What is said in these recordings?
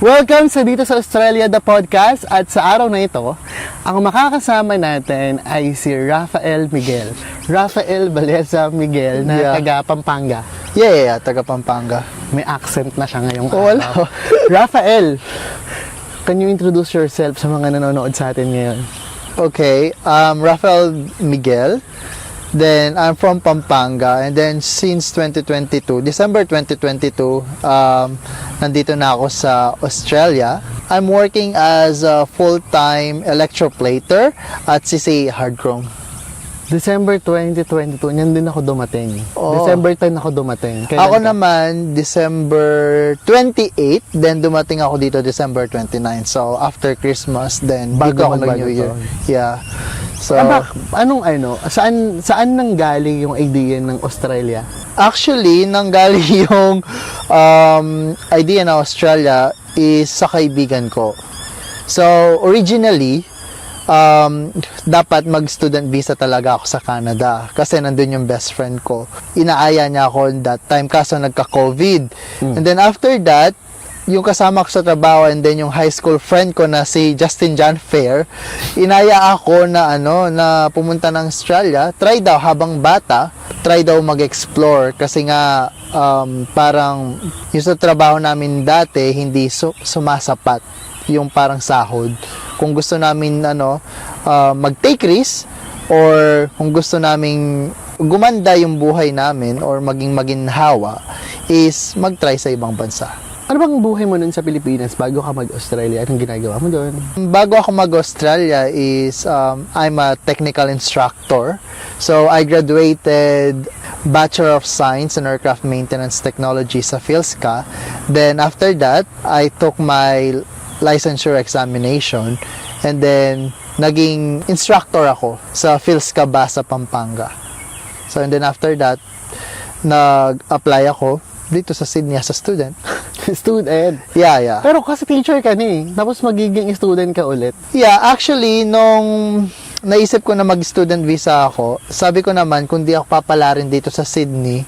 Welcome sa Dito sa Australia, the podcast. At sa araw na ito, ang makakasama natin ay si Rafael Miguel. Rafael Baleza Miguel na taga Pampanga. Yeah, taga Pampanga. May accent na siya ngayong Wala. araw. Rafael, can you introduce yourself sa mga nanonood sa atin ngayon? Okay, Rafael Miguel. Then, I'm from Pampanga. And then, since 2022, December 2022, nandito na ako sa Australia. I'm working as a full-time electroplater at CCA Hardchrome. December 2022, niyan din ako dumating. Oh. December 10 ako dumating. Kailan Ako ka? naman, December 28, then dumating ako dito December 29. So, after Christmas, then Bago dito ako mag-New nag-New Year. Taon. Yeah. So, saan nanggaling yung idea ng Australia? actually, nanggaling yung idea na Australia is sa kaibigan ko. So, originally, dapat mag-student visa talaga ako sa Canada kasi nandun yung best friend ko. Inaaya niya ako that time kaso nagka-COVID. And then after that, yung kasama ko sa trabaho and then yung high school friend ko na si Justin John Fair, inaya ako na na pumunta ng Australia, try daw habang bata, try daw mag-explore kasi nga parang yung sa trabaho namin dati hindi sumasapat yung parang sahod. Kung gusto namin mag-take risk or kung gusto namin gumanda yung buhay namin or maging maginhawa is mag-try sa ibang bansa. Ano bang buhay mo nun sa Pilipinas bago ka mag-Australia? Anong ginagawa mo doon? Bago ako mag-Australia is I'm a technical instructor. So I graduated Bachelor of Science in Aircraft Maintenance Technology sa PhilSCA. Then after that, I took my licensure examination and then naging instructor ako sa PhilSCA Basa Pampanga. So and then after that, nag-apply ako dito sa Sydney as a student. Student? Yeah. Pero kasi teacher ka tapos magiging student ka ulit. Yeah, actually, nung naisip ko na mag-student visa ako, sabi ko naman, kung di ako papalarin dito sa Sydney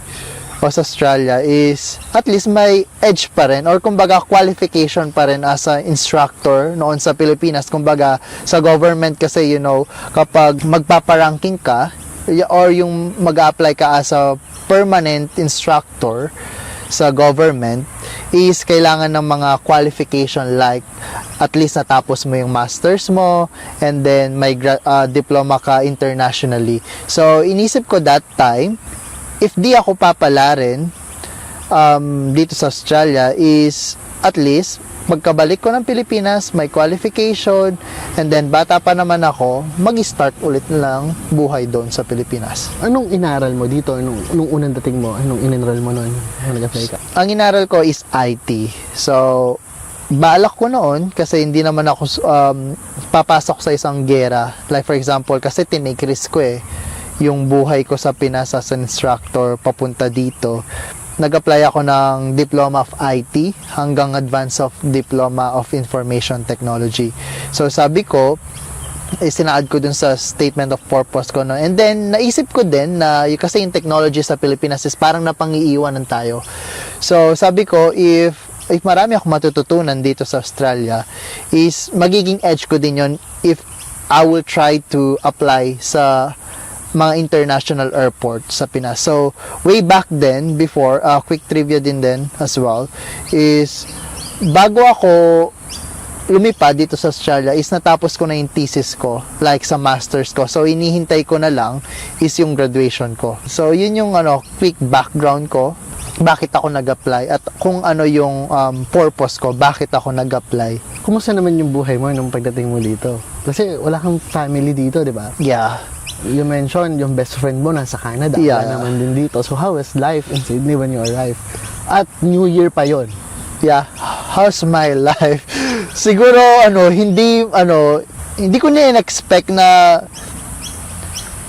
o sa Australia is at least may edge pa rin or kumbaga qualification pa rin as a instructor noon sa Pilipinas. Kumbaga sa government kasi kapag magpaparanking ka or yung mag-apply ka as a permanent instructor sa government is kailangan ng mga qualification like at least natapos mo yung masters mo and then may diploma ka internationally. So inisip ko that time, if di ako papalarin dito sa Australia is at least magkabalik ko ng Pilipinas, may qualification, and then bata pa naman ako, mag-start ulit lang buhay doon sa Pilipinas. Anong inaral mo dito nung unang dating mo? Anong in-enroll mo noon nung nag-apply ka? Ang inaral ko is IT. So, balak ko noon kasi hindi naman ako papasok sa isang gera. Like for example, kasi tinake risk ko yung buhay ko sa Pinas as an instructor papunta dito. Nag-apply ako ng Diploma of IT hanggang Advanced of Diploma of Information Technology. So sabi ko, sinaad ko dun sa statement of purpose ko. And then, naisip ko din na kasi yung technology sa Pilipinas is parang napangiiwanan tayo. So sabi ko, if marami akong matututunan dito sa Australia, is magiging edge ko din yon if I will try to apply sa mga international airport sa Pinas. So, way back then, before, quick trivia din as well, is bago ako lumipad dito sa Australia, is natapos ko na yung thesis ko, like sa masters ko. So, inihintay ko na lang is yung graduation ko. So, yun yung quick background ko, bakit ako nag-apply at kung ano yung purpose ko, bakit ako nag-apply. Kumusta naman yung buhay mo nung pagdating mo dito? Kasi wala kang family dito, di ba? Yeah. You mentioned yung best friend mo nasa Canada. Yeah. Wala naman din dito. So, how was life in Sydney when you arrived? At New Year pa yon. Yeah. How's my life? Siguro, hindi ko na-expect na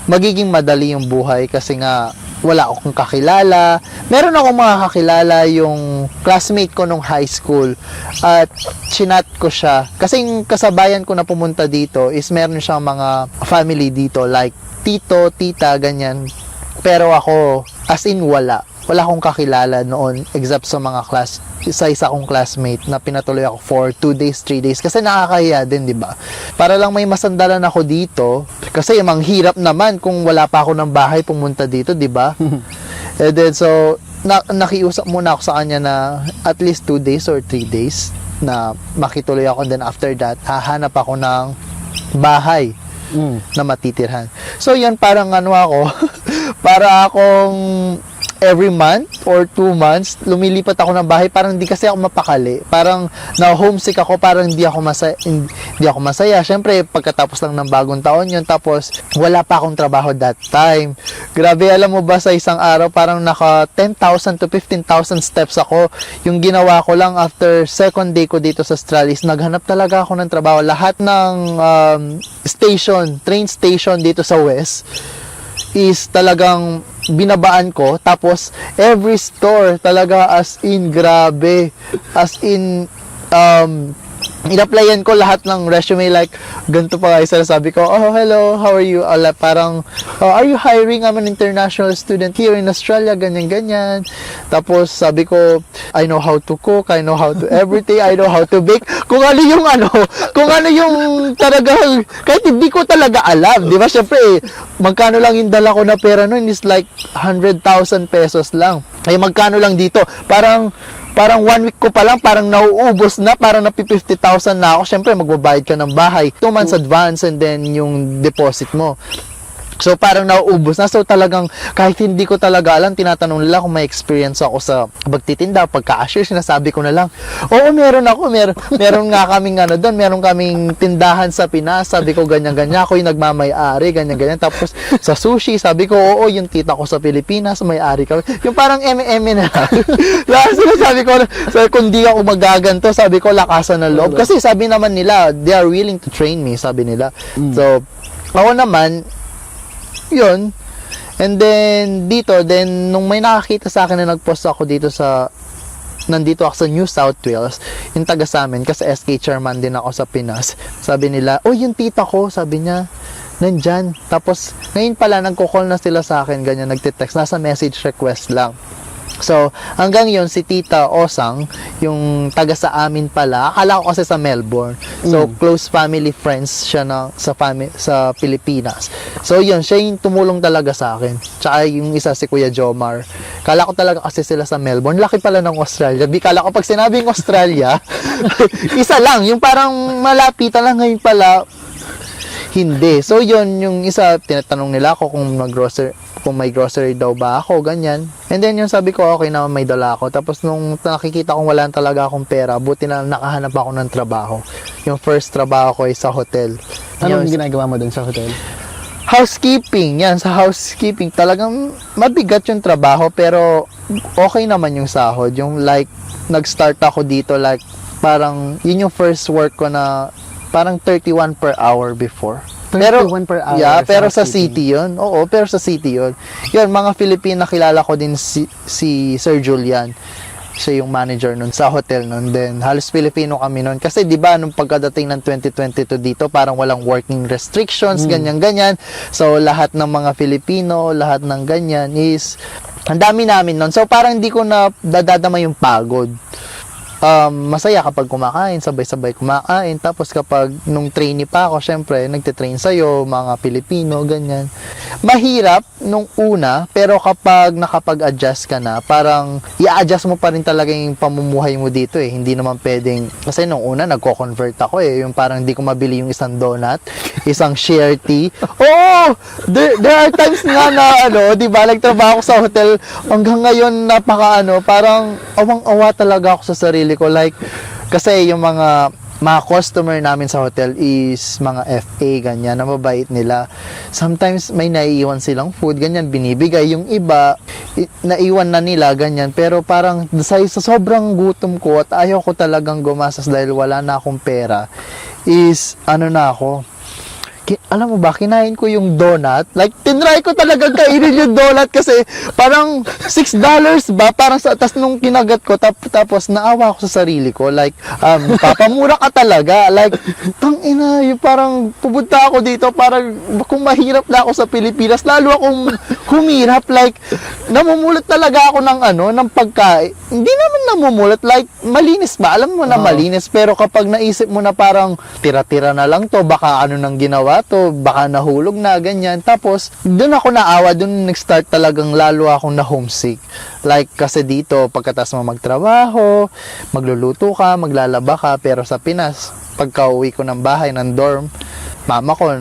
magiging madali yung buhay kasi nga wala akong kakilala. Meron akong mga kakilala yung classmate ko nung high school at chinat ko siya. Kasi yung kasabayan ko na pumunta dito is meron siyang mga family dito like tito, tita, ganyan. Pero ako, as in wala. wala akong kakilala noon except sa mga isa kong classmate na pinatuloy ako for 2 days, 3 days kasi nakakahiya din, di ba? Para lang may masandalan ako dito kasi emang hirap naman kung wala pa ako ng bahay pumunta dito, di ba? And then so nakiusap muna ako sa kanya na at least 2 days or 3 days na makituloy ako, then after that hahanap ako ng bahay na matitirhan. So yun, parang ano ako para akong every month or 2 months, lumilipat ako ng bahay. Parang hindi kasi ako mapakali. Parang na-homesick ako, parang hindi ako masaya. Syempre, pagkatapos lang ng bagong taon yun, tapos wala pa akong trabaho that time. Grabe, alam mo ba, sa isang araw, parang naka 10,000 to 15,000 steps ako. Yung ginawa ko lang after second day ko dito sa Astralis, naghanap talaga ako ng trabaho. Lahat ng train station dito sa West, is talagang binabaan ko, tapos every store talaga as in grabe, as in in-applyan ko lahat ng resume, like ganito pa nga isa, sabi ko, oh hello, how are you? Parang, oh, are you hiring? I'm an international student here in Australia, ganyan. Tapos sabi ko, I know how to cook, I know how to everything, I know how to bake. Kung ano yung talaga, kahit hindi ko talaga alam, di ba? Syempre, magkano lang yung dala ko na pera noon is like 100,000 pesos lang. Ay magkano lang dito? Parang 1 week ko pa lang, parang nauubos na, parang napi 50,000 na ako. Syempre, magbabayad ka ng bahay. 2 months advance and then yung deposit mo. So, parang nauubos na. So, talagang, kahit hindi ko talaga alam, tinatanong nila kung may experience ako sa pagtitinda, pagka-cashier, sinasabi ko na lang, oo, meron ako, meron nga kaming doon, meron kaming tindahan sa Pinas, sabi ko, ganyan-ganyan, ako yung nagmamay-ari, ganyan-ganyan. Tapos, sa sushi, sabi ko, oo, yung tita ko sa Pilipinas, may-ari kami. Yung parang eme-eme na. Last, sabi ko, kung di ako magaganto, sabi ko, lakasan ng loob. Kasi sabi naman nila, they are willing to train me, sabi nila. So, ako naman, yun. And then, nung may nakakita sa akin na nagpost ako nandito ako sa New South Wales, yung taga sa amin, kasi SK chairman din ako sa Pinas, sabi nila, oh, yung tita ko, sabi niya, nandyan. Tapos, ngayon pala, nagko-call na sila sa akin, ganyan, nagtitext, nasa message request lang. So, hanggang yon si Tita Osang, yung taga sa amin pala, akala ko kasi sa Melbourne. So, close family friends siya sa Pilipinas. So, yun, siya yung tumulong talaga sa akin. Tsaka yung isa, si Kuya Jomar. Kala ko talaga kasi sila sa Melbourne. Laki pala ng Australia. Kala ko pag sinabing Australia, isa lang, yung parang malapitan lang, ngayon pala, hindi. So, yun, yung isa, tinatanong nila ako kung may grocery daw ba ako, ganyan. And then, yung sabi ko, okay na, may dala ako. Tapos, nung nakikita kong wala talaga akong pera, buti na nakahanap ako ng trabaho. Yung first trabaho ko ay sa hotel. Anong ginagawa mo dun sa hotel? Housekeeping. Yan, sa housekeeping. Talagang mabigat yung trabaho, pero okay naman yung sahod. Yung like, nag-start ako dito, like, parang, yun yung first work ko na parang 31 per hour before. 31 per hour? Yeah, pero sa city yun. Oo, pero sa city yun. Yun, mga Filipino, nakilala ko din si Sir Julian. Siya yung manager nun sa hotel nun. Then, halos Filipino kami nun. Kasi, di ba, nung pagkadating ng 2022 dito, parang walang working restrictions, ganyan-ganyan. So, lahat ng mga Filipino, lahat ng ganyan is, ang dami namin nun. So, parang hindi ko na dadadama yung pagod. Masaya kapag kumakain, sabay-sabay kumakain. Tapos kapag nung trainee pa ako, syempre, nagtitrain sa'yo, mga Pilipino, ganyan. Mahirap nung una, pero kapag nakapag-adjust ka na, parang i-adjust mo pa rin talaga yung pamumuhay mo dito eh. Hindi naman pwedeng, kasi nung una, nagko-convert ako eh. Yung parang hindi ko mabili yung isang donut, isang share tea. Oo! There are times nga na, di ba, nagtrabaho ako sa hotel, hanggang ngayon, parang awang-awa talaga ako sa sarili ko, like, kasi yung mga customer namin sa hotel is mga FA, ganyan, na mabait nila. Sometimes may naiiwan silang food, ganyan, binibigay. Yung iba, naiwan na nila, ganyan. Pero parang sa sobrang gutom ko at ayaw ko talagang gumastos dahil wala na akong pera, is, na ako, alam mo ba, kinain ko yung donut. Like, tinry ko talaga kainin yung donut kasi parang $6 ba? Parang tas nung kinagat ko, tapos naawa ako sa sarili ko. Like, papamura ka talaga. Like, tangina, yung parang pupunta ako dito, parang kung mahirap na ako sa Pilipinas, lalo akong humirap. Like, namumulat talaga ako ng pagkain. Hindi naman namumulat. Like, malinis ba? Alam mo na malinis. Pero kapag naisip mo na parang tira-tira na lang to, baka ano nang ginawa to, baka nahulog na, ganyan. Tapos, doon ako naawa, doon nag-start talagang lalo akong na homesick. Like, kasi dito, pagkatas mo magtrabaho, magluluto ka, maglalaba ka, pero sa Pinas, pagka uwi ko ng bahay, ng dorm, mama ko,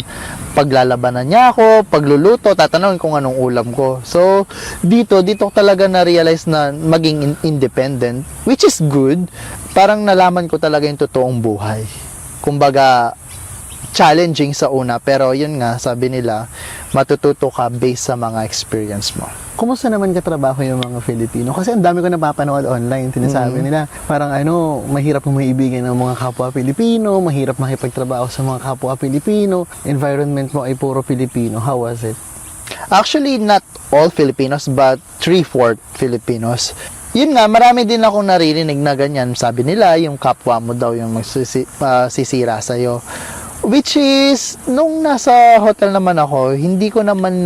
paglalabanan niya ako, pagluluto, tatanungin kung anong ulam ko. So, dito ko talaga na-realize na maging independent, which is good. Parang nalaman ko talaga yung totoong buhay. Kumbaga, challenging sa una, pero yun nga, sabi nila, matututo ka based sa mga experience mo. Kumusta naman katrabaho yung mga Filipino? Kasi ang dami ko napapanood online, sinasabi nila, parang mahirap maibigan ng mga kapwa Pilipino, mahirap makipagtrabaho sa mga kapwa Pilipino, environment mo ay puro Pilipino. How was it? Actually, not all Filipinos, but 3/4 Filipinos. Yun nga, marami din ako naririnig na ganyan. Sabi nila, yung kapwa mo daw yung sisira sa'yo. Which is, nung nasa hotel naman ako, hindi ko naman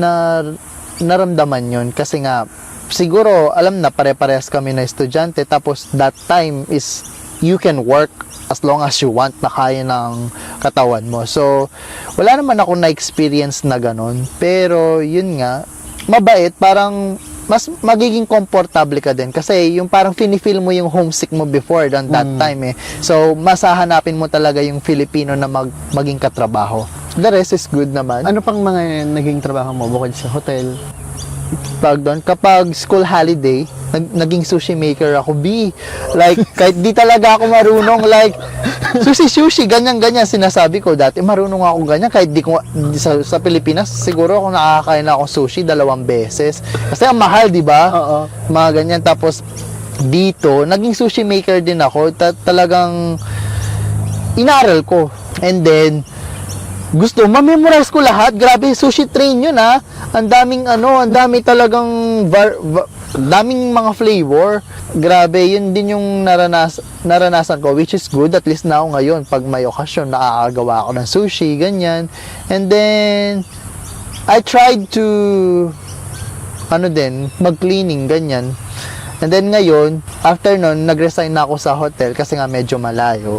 naramdaman yun. Kasi nga, siguro, alam na, pare-parehas kami na estudyante. Tapos, that time is, you can work as long as you want na kaya ng katawan mo. So, wala naman ako na-experience na ganun. Pero, yun nga, mabait, parang mas magiging komportable ka din kasi yung parang feel mo yung homesick mo before than that time eh. So, mas hahanapin mo talaga yung Filipino na maging katrabaho. The rest is good naman. Ano pang mga naging trabaho mo bukod sa hotel? Kapag school holiday, naging sushi maker ako, Like, kahit di talaga ako marunong, like, sushi, ganyan, sinasabi ko. Dati, marunong ako ganyan, kahit sa Pilipinas, siguro ako nakakain ako sushi 2 beses. Kasi ang mahal, di ba? Oo. Mga ganyan. Tapos, dito, naging sushi maker din ako. Talagang, inaral ko. And then, ma-memorize ko lahat. Grabe, sushi train yun ha. Ang daming talagang daming mga flavor. Grabe, yun din yung naranasan ko, which is good. At least now ngayon, pag may okasyon, nakakagawa ako ng sushi, ganyan. And then, I tried to, mag-cleaning, ganyan. And then ngayon, after nun, nag-resign na ako sa hotel kasi nga medyo malayo.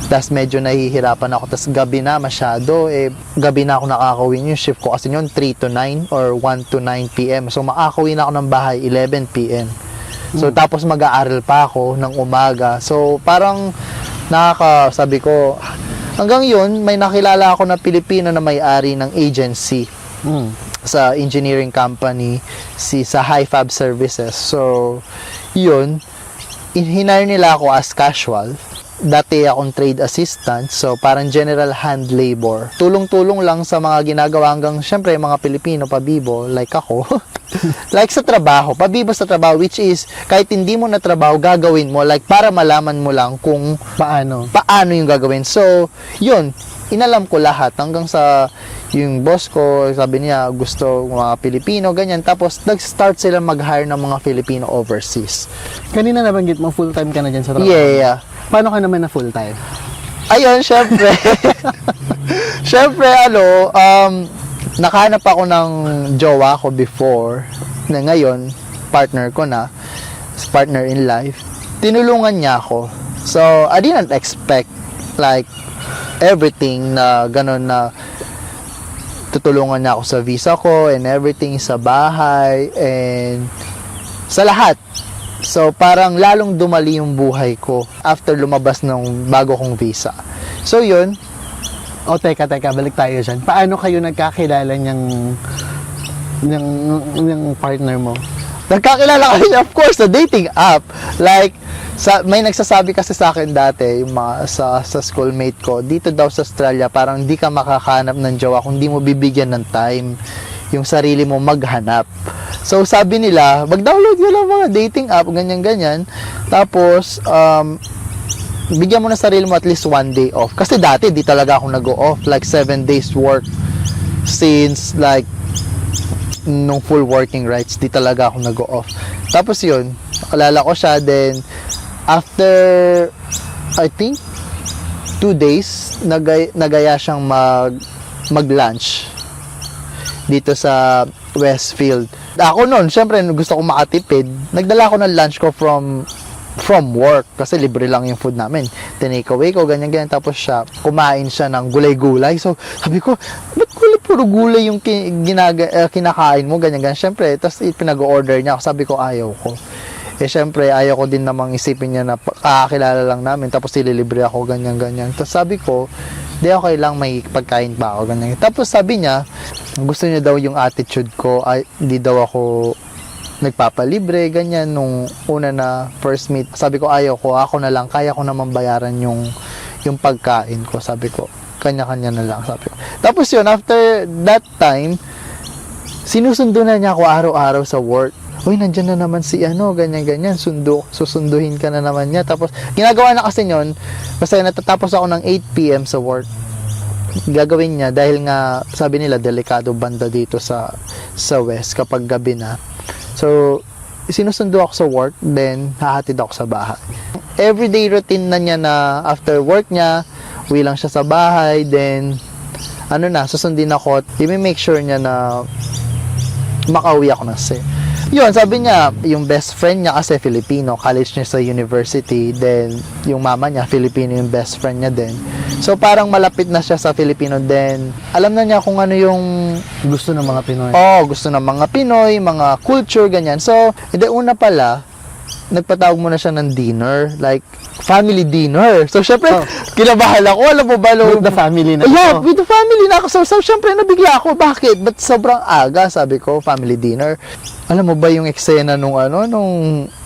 Tapos medyo nahihirapan ako. Tapos gabi na masyado. Gabi na ako nakakawin yung shift ko. Kasi yun 3 to 9 or 1 to 9 p.m. So makakawin na ako ng bahay 11 p.m. So tapos mag-aaral pa ako ng umaga. So parang sabi ko, hanggang yun, may nakilala ako na Pilipino na may-ari ng agency sa engineering company, sa High Fab Services. So, yun, hinire nila ako as casual. Dati akong trade assistant, so parang general hand labor. Tulong-tulong lang sa mga ginagawa hanggang, syempre, mga Pilipino, pabibo, like ako. Like sa trabaho, pabibo sa trabaho, which is, kahit hindi mo na trabaho, gagawin mo, like para malaman mo lang kung paano yung gagawin. So, yun, inalam ko lahat hanggang sa yung boss ko, sabi niya, gusto mga Pilipino, ganyan. Tapos, nag-start sila mag-hire ng mga Filipino overseas. Kanina nabanggit mo, full-time ka na dyan sa trabaho? Yeah. Paano ka naman na full-time? Ayun, syempre. Syempre, nakahanap ako ng jowa ko before, na ngayon, partner ko na, partner in life. Tinulungan niya ako. So, I didn't expect, like, everything na gano'n na tutulungan niya ako sa visa ko and everything, sa bahay, and sa lahat. So, parang lalong dumali yung buhay ko after lumabas ng bago kong visa. So, yun. O, teka, balik tayo dyan. Paano kayo nagkakilala niyang partner mo? Nagkakilala kami, of course, sa dating app. Like, may nagsasabi kasi sa akin dati, yung mga sa schoolmate ko, dito daw sa Australia, parang di ka makakahanap ng jowa kung di mo bibigyan ng time yung sarili mo maghanap. So, sabi nila, mag-download ka lang mga dating app, ganyan-ganyan. Tapos, bigyan mo na sarili mo at least 1 day off. Kasi dati, di talaga ako nag-off. Like, 7 days work since, like, nung full working rights, di talaga ako nag-off. Tapos yun, alala ko siya, then, after, I think, 2 days, nagaya siyang mag-lunch dito sa Westfield. Ako noon, syempre, gusto ko makatipid. Nagdala ko ng lunch ko from work kasi libre lang yung food namin. Tinake away ko, ganyan-ganyan. Tapos siya, kumain siya ng gulay-gulay. So, sabi ko, ba't puro gulay yung kinakain mo, ganyan-ganyan. Syempre, tapos pinag-order niya ako. Sabi ko, ayaw ko. Syempre, ayaw ko din namang isipin niya na kakakilala lang namin. Tapos ililibre ako, ganyan-ganyan. Tapos sabi ko, di okay lang, may pagkain pa ako, ganyan. Tapos sabi niya, gusto niya daw yung attitude ko. Hindi daw ako nagpapalibre, ganyan, nung una na first meet. Sabi ko, ayaw ko, ako na lang, kaya ko naman bayaran yung pagkain ko. Sabi ko, kanya-kanya na lang, sabi ko. Tapos yun, after that time, sinusundo na niya ako araw-araw sa work. Uy, nandyan na naman si ganyan-ganyan, susunduhin ka na naman niya. Tapos, ginagawa na kasi yun, kasi natatapos ako ng 8 p.m. sa work. Gagawin niya, dahil nga, sabi nila, delikado banda dito sa West kapag gabi na. So, sinusundo ako sa work, then hahatid ako sa bahay. Everyday routine na niya na after work niya, uwi lang siya sa bahay, then, susundin ako, i-make sure niya na makauwi ako na safe. Yun, sabi niya, yung best friend niya kasi Filipino, college niya sa university, then yung mama niya, Filipino yung best friend niya din. So, parang malapit na siya sa Filipino, then alam na niya kung ano yung Gusto ng mga Pinoy. gusto ng mga Pinoy, mga culture, ganyan. So, hindi, una pala, nagpatawag muna siya ng dinner, like, family dinner. So, syempre, kinabahan ako. Alam mo ba, With the family na. yeah, with the family na ako. So, syempre, nabigla ako. Bakit? Ba't sobrang aga? Sabi ko, family dinner. Alam mo ba yung eksena nung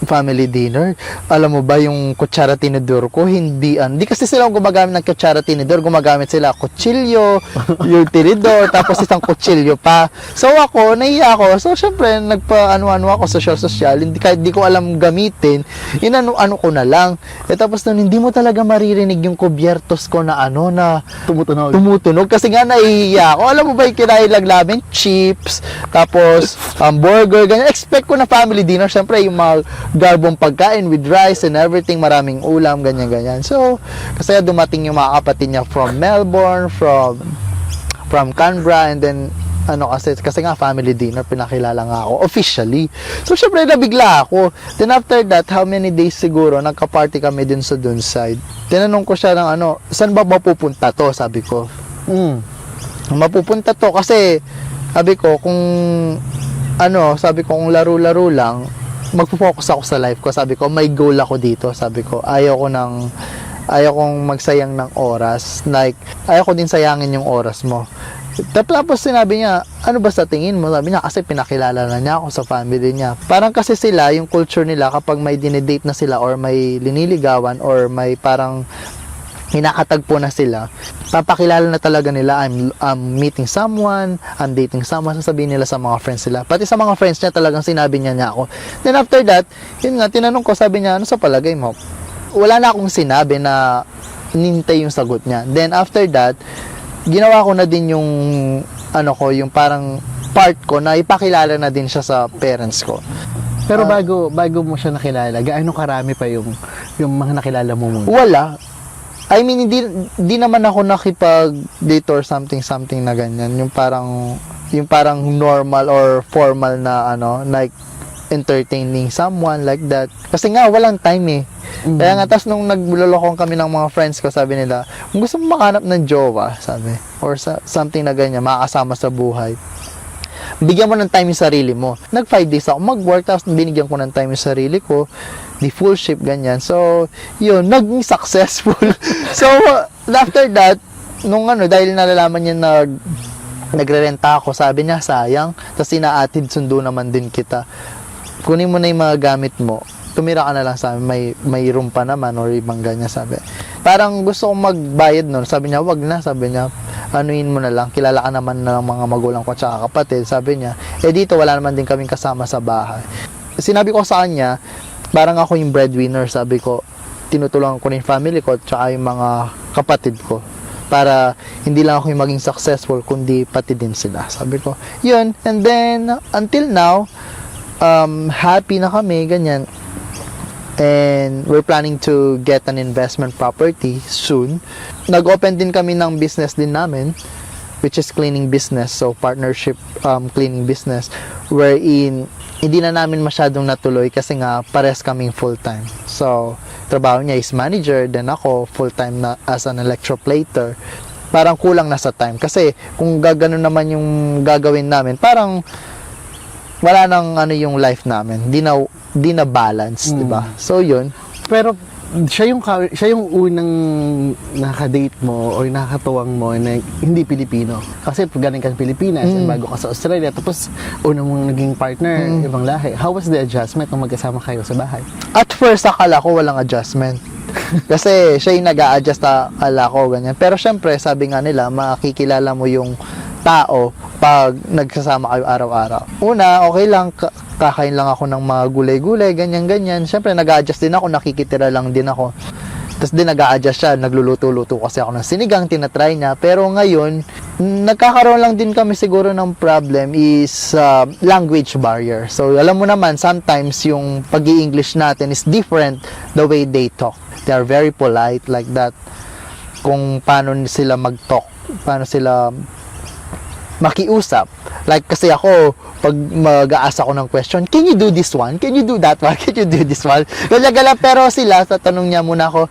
family dinner? Alam mo ba yung kutsara tinidor ko? Hindi kasi sila gumagamit ng kutsara tinidor. Gumagamit sila kutsilyo, yung tinidor, tapos isang kutsilyo pa. So, ako, nahiya ako. So, syempre, nagpa-ano ako, social. Kahit di ko alam gamitin, inano-ano ko na lang. Tapos nun, hindi mo talaga maririnig yung kubyertos ko na na tumutunog. Kasi nga, nahihiya ako. Alam mo ba yung kinailag namin? Chips, tapos, hamburger, ganyan. Expect ko na family dinner. Siyempre, yung mga garbong pagkain with rice and everything, maraming ulam, ganyan-ganyan. So, kasi dumating yung mga kapatid niya from Melbourne, from Canberra, and then, kasi nga family dinner, pinakilala nga ako officially. So, syempre, nabigla ako. Then, after that, how many days siguro, nagka-party kami din sa Dunside. Tinanong ko siya ng saan ba mapupunta to? Sabi ko. Mapupunta to kasi, sabi ko, sabi ko, kung laro-laro lang, magpo-focus ako sa life ko. Sabi ko, may goal ako dito. Sabi ko, ayaw kong magsayang ng oras. Like, ayaw ko din sayangin yung oras mo. Tapos sinabi niya, ano ba sa tingin mo? Sabi niya, kasi pinakilala na niya ako sa family niya. Parang kasi sila, yung culture nila, kapag may dinedate na sila or may liniligawan or may parang hinakatagpo na sila, papakilala na talaga nila, I'm meeting someone, I'm dating someone, sasabihin nila sa mga friends sila. Pati sa mga friends niya talagang sinabi niya ako. Then after that, yun nga, tinanong ko, sabi niya, ano sa palagay mo? Wala na akong sinabi na nintay yung sagot niya. Then after that, ginawa ko na din yung yung parang part ko na ipakilala na din siya sa parents ko. Pero bago mo siya nakilala, gaano karami pa yung mga nakilala mo muna? Wala. I mean, hindi naman ako nakipag-date or something na ganyan. Yung parang normal or formal na like entertaining someone like that. Kasi nga, walang time eh. Kaya nga, tas nung naglolokong kami ng mga friends ko, sabi nila, kung gusto mo makahanap ng jowa, sabi, or something na ganyan, makakasama sa buhay, bigyan mo ng time yung sarili mo. 5 days ako mag-work, tapos binigyan ko ng time yung sarili ko, di full shift, ganyan. So, yun, naging successful. So, after that, dahil nalalaman niya nagre-renta ako, sabi niya, sayang, tapos inaatid sundo naman din kita. Kunin mo na yung mga gamit mo, tumira ka na lang sa amin, may room pa naman or ibang ganyan, sabi. Parang gusto kong magbayad nun, sabi niya, wag na, sabi niya, anuin mo na lang, kilala ka naman ng mga magulang ko at saka kapatid, sabi niya, dito wala naman din kaming kasama sa bahay. Sinabi ko sa kanya, parang ako yung breadwinner, sabi ko, tinutulungan ko rin yung family ko at saka yung mga kapatid ko. Para hindi lang ako yung maging successful, kundi pati din sila. Sabi ko, yun. And then, until now, happy na kami, ganyan. And we're planning to get an investment property soon. Nag-open din kami ng business din namin, which is cleaning business. So, partnership cleaning business. Wherein, hindi na namin masyadong natuloy kasi nga pares kaming full-time. So, trabaho niya is manager, then ako full-time na as an electroplater. Parang kulang na sa time. Kasi kung gaganon naman yung gagawin namin, parang wala nang ano yung life namin. Di na balance, di ba? So, yun. Pero siya yung unang nakadate mo or nakakatuwang mo na hindi Pilipino. Kasi galing ka sa Pilipinas, bago ka sa Australia, tapos unang mong naging partner, ibang lahi. How was the adjustment nung magkasama kayo sa bahay? At first, akala ko walang adjustment. Kasi siya yung nag-a-adjust, akala ko, ganyan. Pero syempre, sabi nga nila, makikilala mo yung tao pag nagsasama kayo araw-araw. Una, okay lang, kakain lang ako ng mga gulay-gulay, ganyan-ganyan. Siyempre, nag-a-adjust din ako, nakikitira lang din ako. Tapos din nag-a-adjust siya, nagluluto-luto kasi ako ng sinigang, tinatry niya. Pero ngayon, nagkakaroon lang din kami siguro ng problem is language barrier. So, alam mo naman, sometimes yung pag-i-English natin is different the way they talk. They are very polite like that. Kung paano sila mag-talk, paano sila makiusap. Like, kasi ako, pag mag-aasa ko ng question, can you do this one? Can you do that one? Can you do this one? Gala-gala, pero sila, tatanong niya muna ako,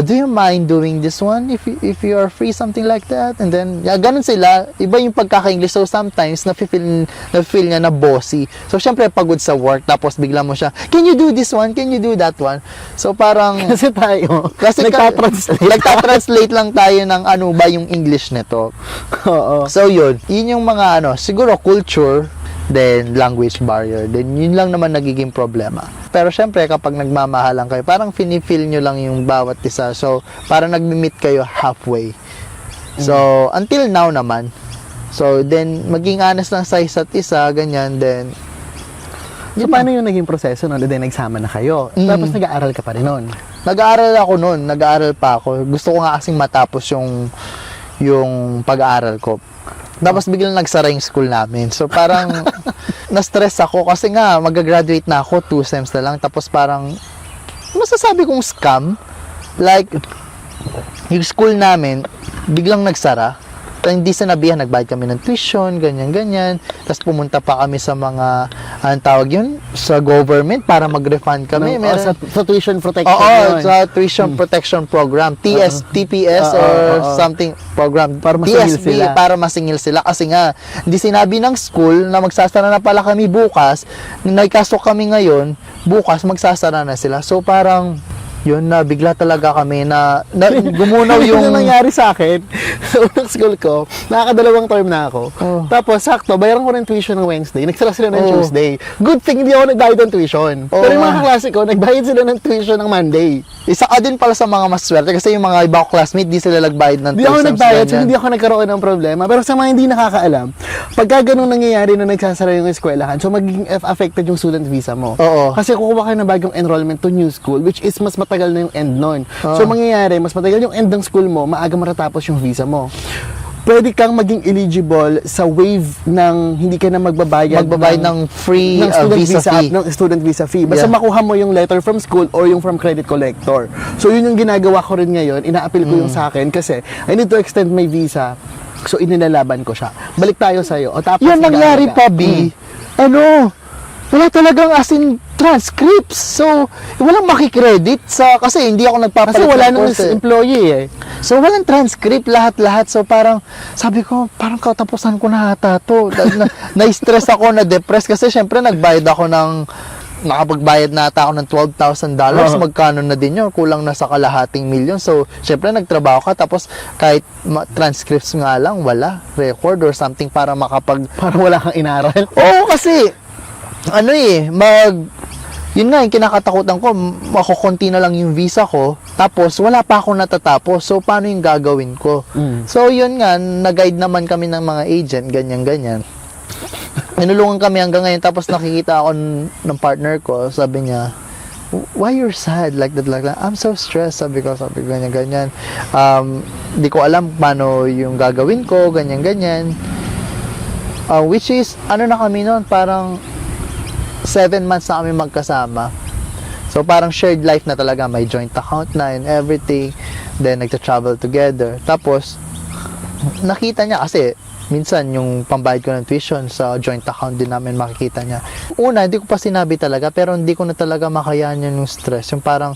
do you mind doing this one if you are free, something like that? And then, yeah, ganun sila. Iba yung pagkaka-English. So, sometimes, na-feel niya na bossy. So, syempre, pagod sa work, tapos bigla mo siya, can you do this one? Can you do that one? So, parang... Kasi tayo, nagtatranslate. Nagtatranslate lang tayo ng ano ba yung English nito. Oo. So, yun. Yun yung mga siguro culture, then language barrier, then yun lang naman nagiging problema. Pero syempre, kapag nagmamahalan kayo, parang finifeel nyo lang yung bawat isa. So, parang nagmi-meet kayo halfway. So, until now naman. So, then, maging honest lang sa isa't isa, ganyan, then... So, paano yung naging proseso nun? Then, nagsama na kayo. Tapos, nag-aaral ka pa rin nun. Nag-aaral ako nun. Nag-aaral pa ako. Gusto ko nga kasing matapos yung pag-aaral ko. Tapos biglang nagsara yung school namin. So parang na-stress ako kasi nga mag-graduate na ako, 2 sems na lang. Tapos parang masasabi kong scam. Like, yung school namin biglang nagsara. Hindi sinabihan, nagbayad kami ng tuition, ganyan-ganyan. Tapos pumunta pa kami sa mga, anong tawag yun? Sa government para mag-refund kami. Sa tuition protection. Oo, sa tuition protection program. TPS or something program. Para masingil sila. Para masingil sila. Kasi nga, hindi sinabi ng school na magsasara na pala kami bukas. Nagkasok kami ngayon, bukas magsasara na sila. So parang, yun na, bigla talaga kami na gumunaw yung... Yung nangyari sa akin, sa unang school ko, nakakadalawang term na ako. Tapos, sakto, bayaran ko ng tuition ng Wednesday, nagsara sila ng Tuesday. Good thing, hindi ako nagbayad ng tuition. Pero yung mga kaklase ko, nagbayad sila ng tuition ng Monday. Isa ka din pala sa mga maswerte kasi yung mga iba ko classmate, di sila nagbayad ng Hindi ako nagbayad, so hindi ako nagkaroon ng problema. Pero sa mga hindi nakakaalam, pagka ganun nangyayari na nagsasara yung eskwelahan, so magiging affected yung student visa mo. Oo. Kasi kukuha kayo ng bagong enrollment to new school, which is mas matagal na yung end nun. So mangyayari, mas matagal yung end ng school mo, maaga matatapos yung visa mo. Pwede kang maging eligible sa waive ng hindi ka na magbabayad ng free ng student visa fee. ng student visa fee. Basta Yeah. makuha mo yung letter from school or yung from credit collector. So yun yung ginagawa ko rin ngayon, ina-appeal ko yung sa akin kasi I need to extend my visa. So inilalaban ko siya. Balik tayo sa iyo. O tapos Yan nangyari pa, B. Wala talagang as in transcripts. So, walang makikredit kasi hindi ako nagpapalit. Kasi wala ng nang course eh. employee eh. So, walang transcript, lahat-lahat. So, parang, sabi ko, parang katapusan ko na ata to. Na-stress ako, na-depress kasi syempre nagbayad ako nakapagbayad na ata ako ng $12,000. Magkano na din yun? Kulang na sa kalahating milyon. So, syempre nagtrabaho ka. Tapos, kahit transcripts nga lang, wala. Record or something para Parang wala kang inaral. Oo, kasi, yun nga, yung kinakatakutan ko, makukunti na lang yung visa ko, tapos wala pa akong natatapos, so paano yung gagawin ko? So yun nga, nag-guide naman kami ng mga agent, ganyan-ganyan. Inulungan kami hanggang ngayon, tapos nakikita ako ng partner ko, sabi niya, why you're sad like that, like that? I'm so stressed, sabi ko ganyan. Di ko alam paano yung gagawin ko, ganyan. Which is, ano na kami noon, parang 7 months na kami magkasama. So, parang shared life na talaga. May joint account na and everything. Then, nagta-travel together. Tapos, nakita niya kasi, minsan, yung pambayad ko ng tuition sa joint account din namin makikita niya. Una, hindi ko pa sinabi talaga, pero hindi ko na talaga makayanan yung stress. Yung parang,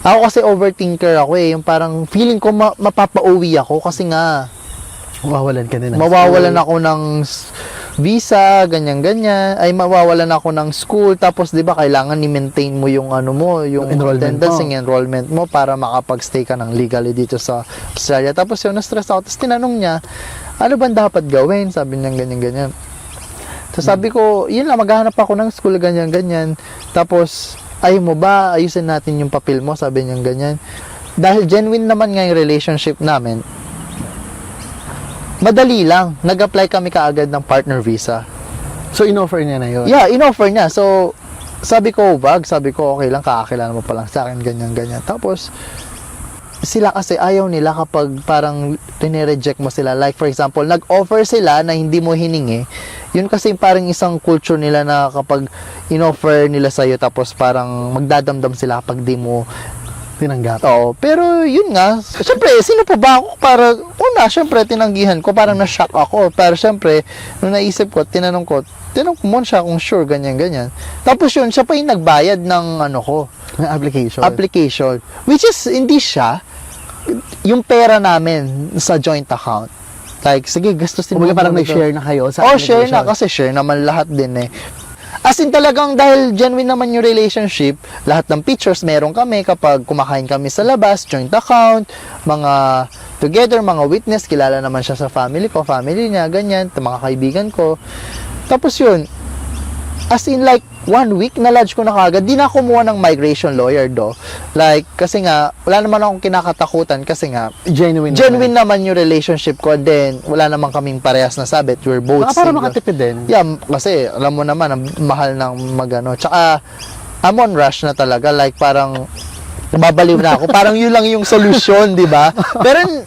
ako kasi overthinker ako eh. Yung parang, feeling ko mapapauwi ako kasi nga, Mawawalan ka din ng mawawalan ako ng visa, ganyan. Ay, mawawalan ako ng school. Tapos, di ba, kailangan i-maintain mo yung ano mo, yung enrollment attendance, mo. yung enrollment mo para makapag-stay ka ng legally dito sa Australia. Tapos, yun, na-stress ako. Tapos, tinanong niya, ano ba dapat gawin? Sabi niya, ganyan. So, sabi ko, yun lang, maghahanap ako ng school, ganyan. Tapos, ayaw mo ba, ayusin natin yung papel mo? Sabi niya, ganyan. Dahil genuine naman nga yung relationship namin, madali lang. Nag-apply kami kaagad ng partner visa. So, in-offer niya na yun? Yeah, in-offer niya. So, sabi ko, okay lang, kakakilala mo pa lang sa akin, ganyan. Tapos, sila kasi ayaw nila kapag parang tinireject mo sila. Like, for example, nag-offer sila na hindi mo hiningi. Yun kasi parang isang culture nila na kapag in-offer nila sa'yo, tapos parang magdadamdam sila kapag di mo Tinanggap. Oo, pero yun nga, syempre, sino pa ba ako para, syempre, tinanggihan ko, parang na-shock ako, pero syempre, nung naisip ko, tinanong ko muna siya kung sure, ganyan. Tapos yun, siya pa yung nagbayad ng application, which is, hindi siya, yung pera namin sa joint account. Like, sige, gastusin mo. Kumbaga parang nag-share na kayo sa share na, kasi share naman lahat din eh. As in talagang dahil genuine naman yung relationship, lahat ng pictures meron kami kapag kumakain kami sa labas, joint account, mga together, mga witness, kilala naman siya sa family ko, family niya, ganyan, mga kaibigan ko. Tapos yun, as in like 1 week, na-lodge ko na kagad. Di na kumuha ng migration lawyer do. Like, kasi nga, wala naman akong kinakatakutan kasi nga, Genuine naman yung relationship ko. Then, wala naman kaming parehas na sabit. We're both para single. makatipid din. Yeah, kasi, alam mo naman, ang mahal ng magano. Tsaka, I'm on rush na talaga. Like, parang, nababaliw na ako. Parang yun lang yung solution, di ba? Pero,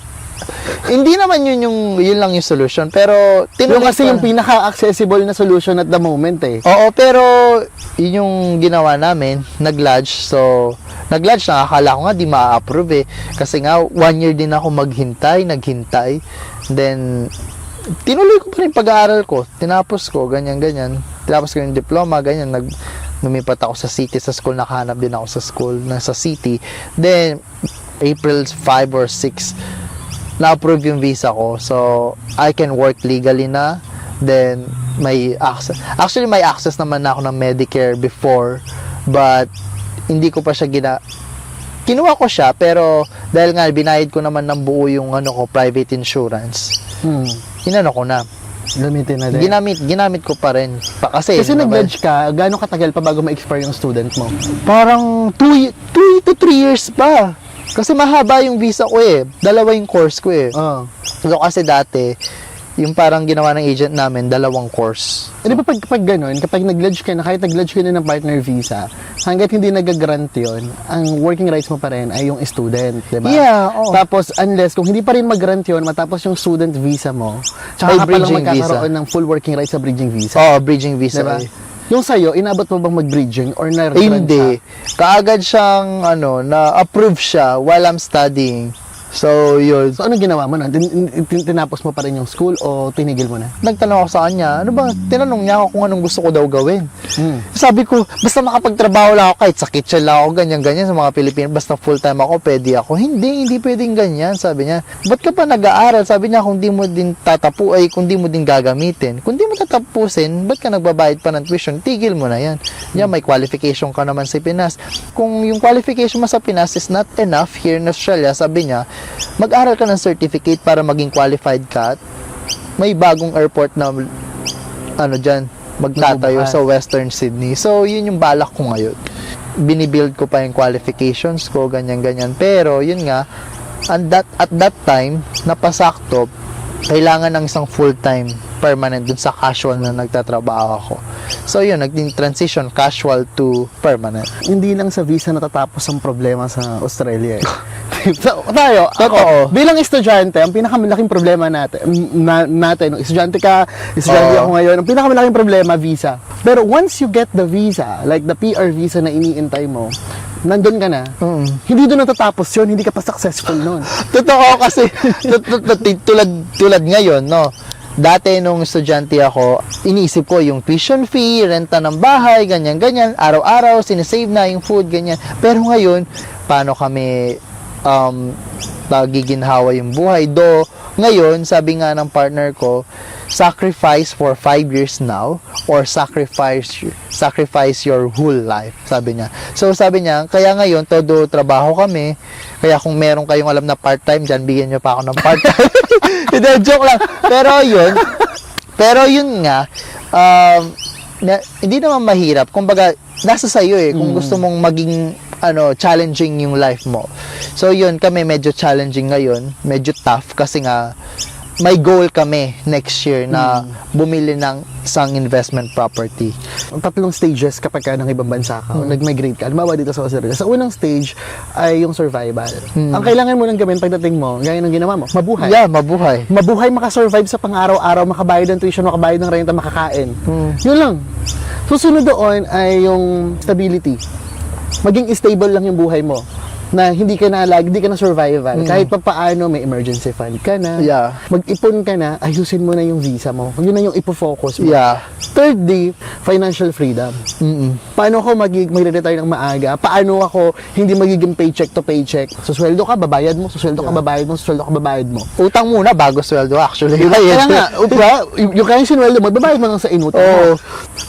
hindi naman yun lang yung solution. Pero, Yung kasi yung pinaka-accessible na solution at the moment eh. Oo, pero yun yung ginawa namin, nag-lodge. So, nag-lodge na, akala ko nga di ma-approve eh. Kasi nga, 1 year din ako naghintay. Then, tinuloy ko pa rin pag-aaral ko. Tinapos ko, ganyan. Tinapos ko yung diploma, ganyan. Lumipat ako sa city, sa school, nakahanap din ako sa school, sa city. Then, April 5 or 6, na-approve yung visa ko. So, I can work legally na. Then, may access. Actually, may access naman na ako ng Medicare before. But, hindi ko pa siya kinuha ko siya, pero dahil nga, binayad ko naman ng buo yung private insurance. Inano ko na. Gamitin na din. Ginamit ko pa rin. Kasi nag-lodge ka, gaano katagal pa bago ma-expire yung student mo? Parang 2 to 3 years pa. Kasi mahaba yung visa ko eh. 2 yung course ko eh. So kasi dati, yung parang ginawa ng agent namin, 2 course. Di ba pag ganun, kapag nag-lodge ka na, kahit nag-lodge ka na ng partner visa, hanggat hindi nag-grant yun, ang working rights mo pa rin ay yung student, di ba? Yeah, oo. Tapos, unless, kung hindi pa rin mag-grant yun, matapos yung student visa mo, tsaka ka palang bridging magkakaroon ng full working rights sa bridging visa. Bridging visa. Diba? Eh. Yung sa'yo, inabot mo bang mag-bridging or na-grant Hindi. Kaagad siyang, na-approve siya while I'm studying. So, yun. So, anong ginawa mo na? Tinapos mo pa rin yung school o tinigil mo na? Nagtanong ako sa kanya, tinanong niya ako kung anong gusto ko daw gawin. Sabi ko, basta makapagtrabaho lang ako, kahit sa kitchen lang ako, ganyan-ganyan sa mga Pilipino, basta full-time ako, pwede ako. Hindi pwedeng ganyan, sabi niya. Ba't ka pa nag-aaral? Sabi niya, kung di mo din kung di mo din gagamitin. Kung di mo tatapusin, ba't ka nagbabayad pa ng tuition? Tigil mo na yan. May qualification ka naman sa Pinas. Kung yung qualification mo sa Pinas is not enough here in Australia, sabi niya, mag-aral ka ng certificate para maging qualified ka. May bagong airport na dyan, magtatayo sa Western Sydney. So, yun yung balak ko ngayon. Binibuild ko pa yung qualifications ko, ganyan-ganyan. Pero, yun nga, at that time, napasakto, kailangan ng isang full-time permanent dun sa casual na nagtatrabaho ako. So yun, naging transition casual to permanent. Hindi lang sa visa natatapos ang problema sa Australia. Tayo, Totoo. ako, bilang estudyante, ang pinakamalaking problema natin, estudyante ako ngayon, ang pinakamalaking problema, visa. Pero once you get the visa, like the PR visa na iniintay mo, nandun ka na, hindi doon natatapos yun, hindi ka pa successful nun. Totoo kasi tulad ngayon, no. Dati nung estudyante ako, iniisip ko yung tuition fee, renta ng bahay, ganyan-ganyan, araw-araw sinisave na yung food, ganyan. Pero ngayon, paano kami giginhawa yung buhay? Do, ngayon, sabi nga ng partner ko, sacrifice for 5 years now or sacrifice your whole life, sabi niya. So sabi niya, kaya ngayon todo trabaho kami, kaya kung meron kayong alam na part-time dyan, bigyan niyo pa ako ng part-time. Hindi, joke lang. Pero yun nga, hindi naman mahirap. Kumbaga, nasa sayo kung gusto mong maging challenging yung life mo. So yun, kami medyo challenging ngayon, medyo tough kasi nga may goal kami next year na bumili ng isang investment property. Ang tatlong stages kapag ka ng ibang bansa ka o nag-migrate ka, halimbawa dito sa Australia. Sa unang stage ay yung survival. Ang kailangan mo lang gawin pagdating mo, gaya ng ginawa mo, mabuhay. Yeah, mabuhay. Mabuhay, makasurvive sa pang-araw-araw, makabayad ng tuition, makabayad ng renta, makakain. Yun lang. Susunod doon ay yung stability. Maging stable lang yung buhay mo. Na hindi ka na survival. Kahit pa paano, may emergency fund ka na. Yeah. Mag-ipon ka na, ayusin mo na yung visa mo. Yun na yung ipo-focus mo. Yeah. Thirdly, financial freedom. Paano ako mag-retire ng maaga? Paano ako hindi magiging paycheck to paycheck? Susweldo ka, babayad mo. Susweldo ka, babayad mo. Susweldo ka, babayad mo. Utang muna bago sweldo actually. Kaya nga, yung kaya sinweldo mo, babayad mo lang sa inutang mo.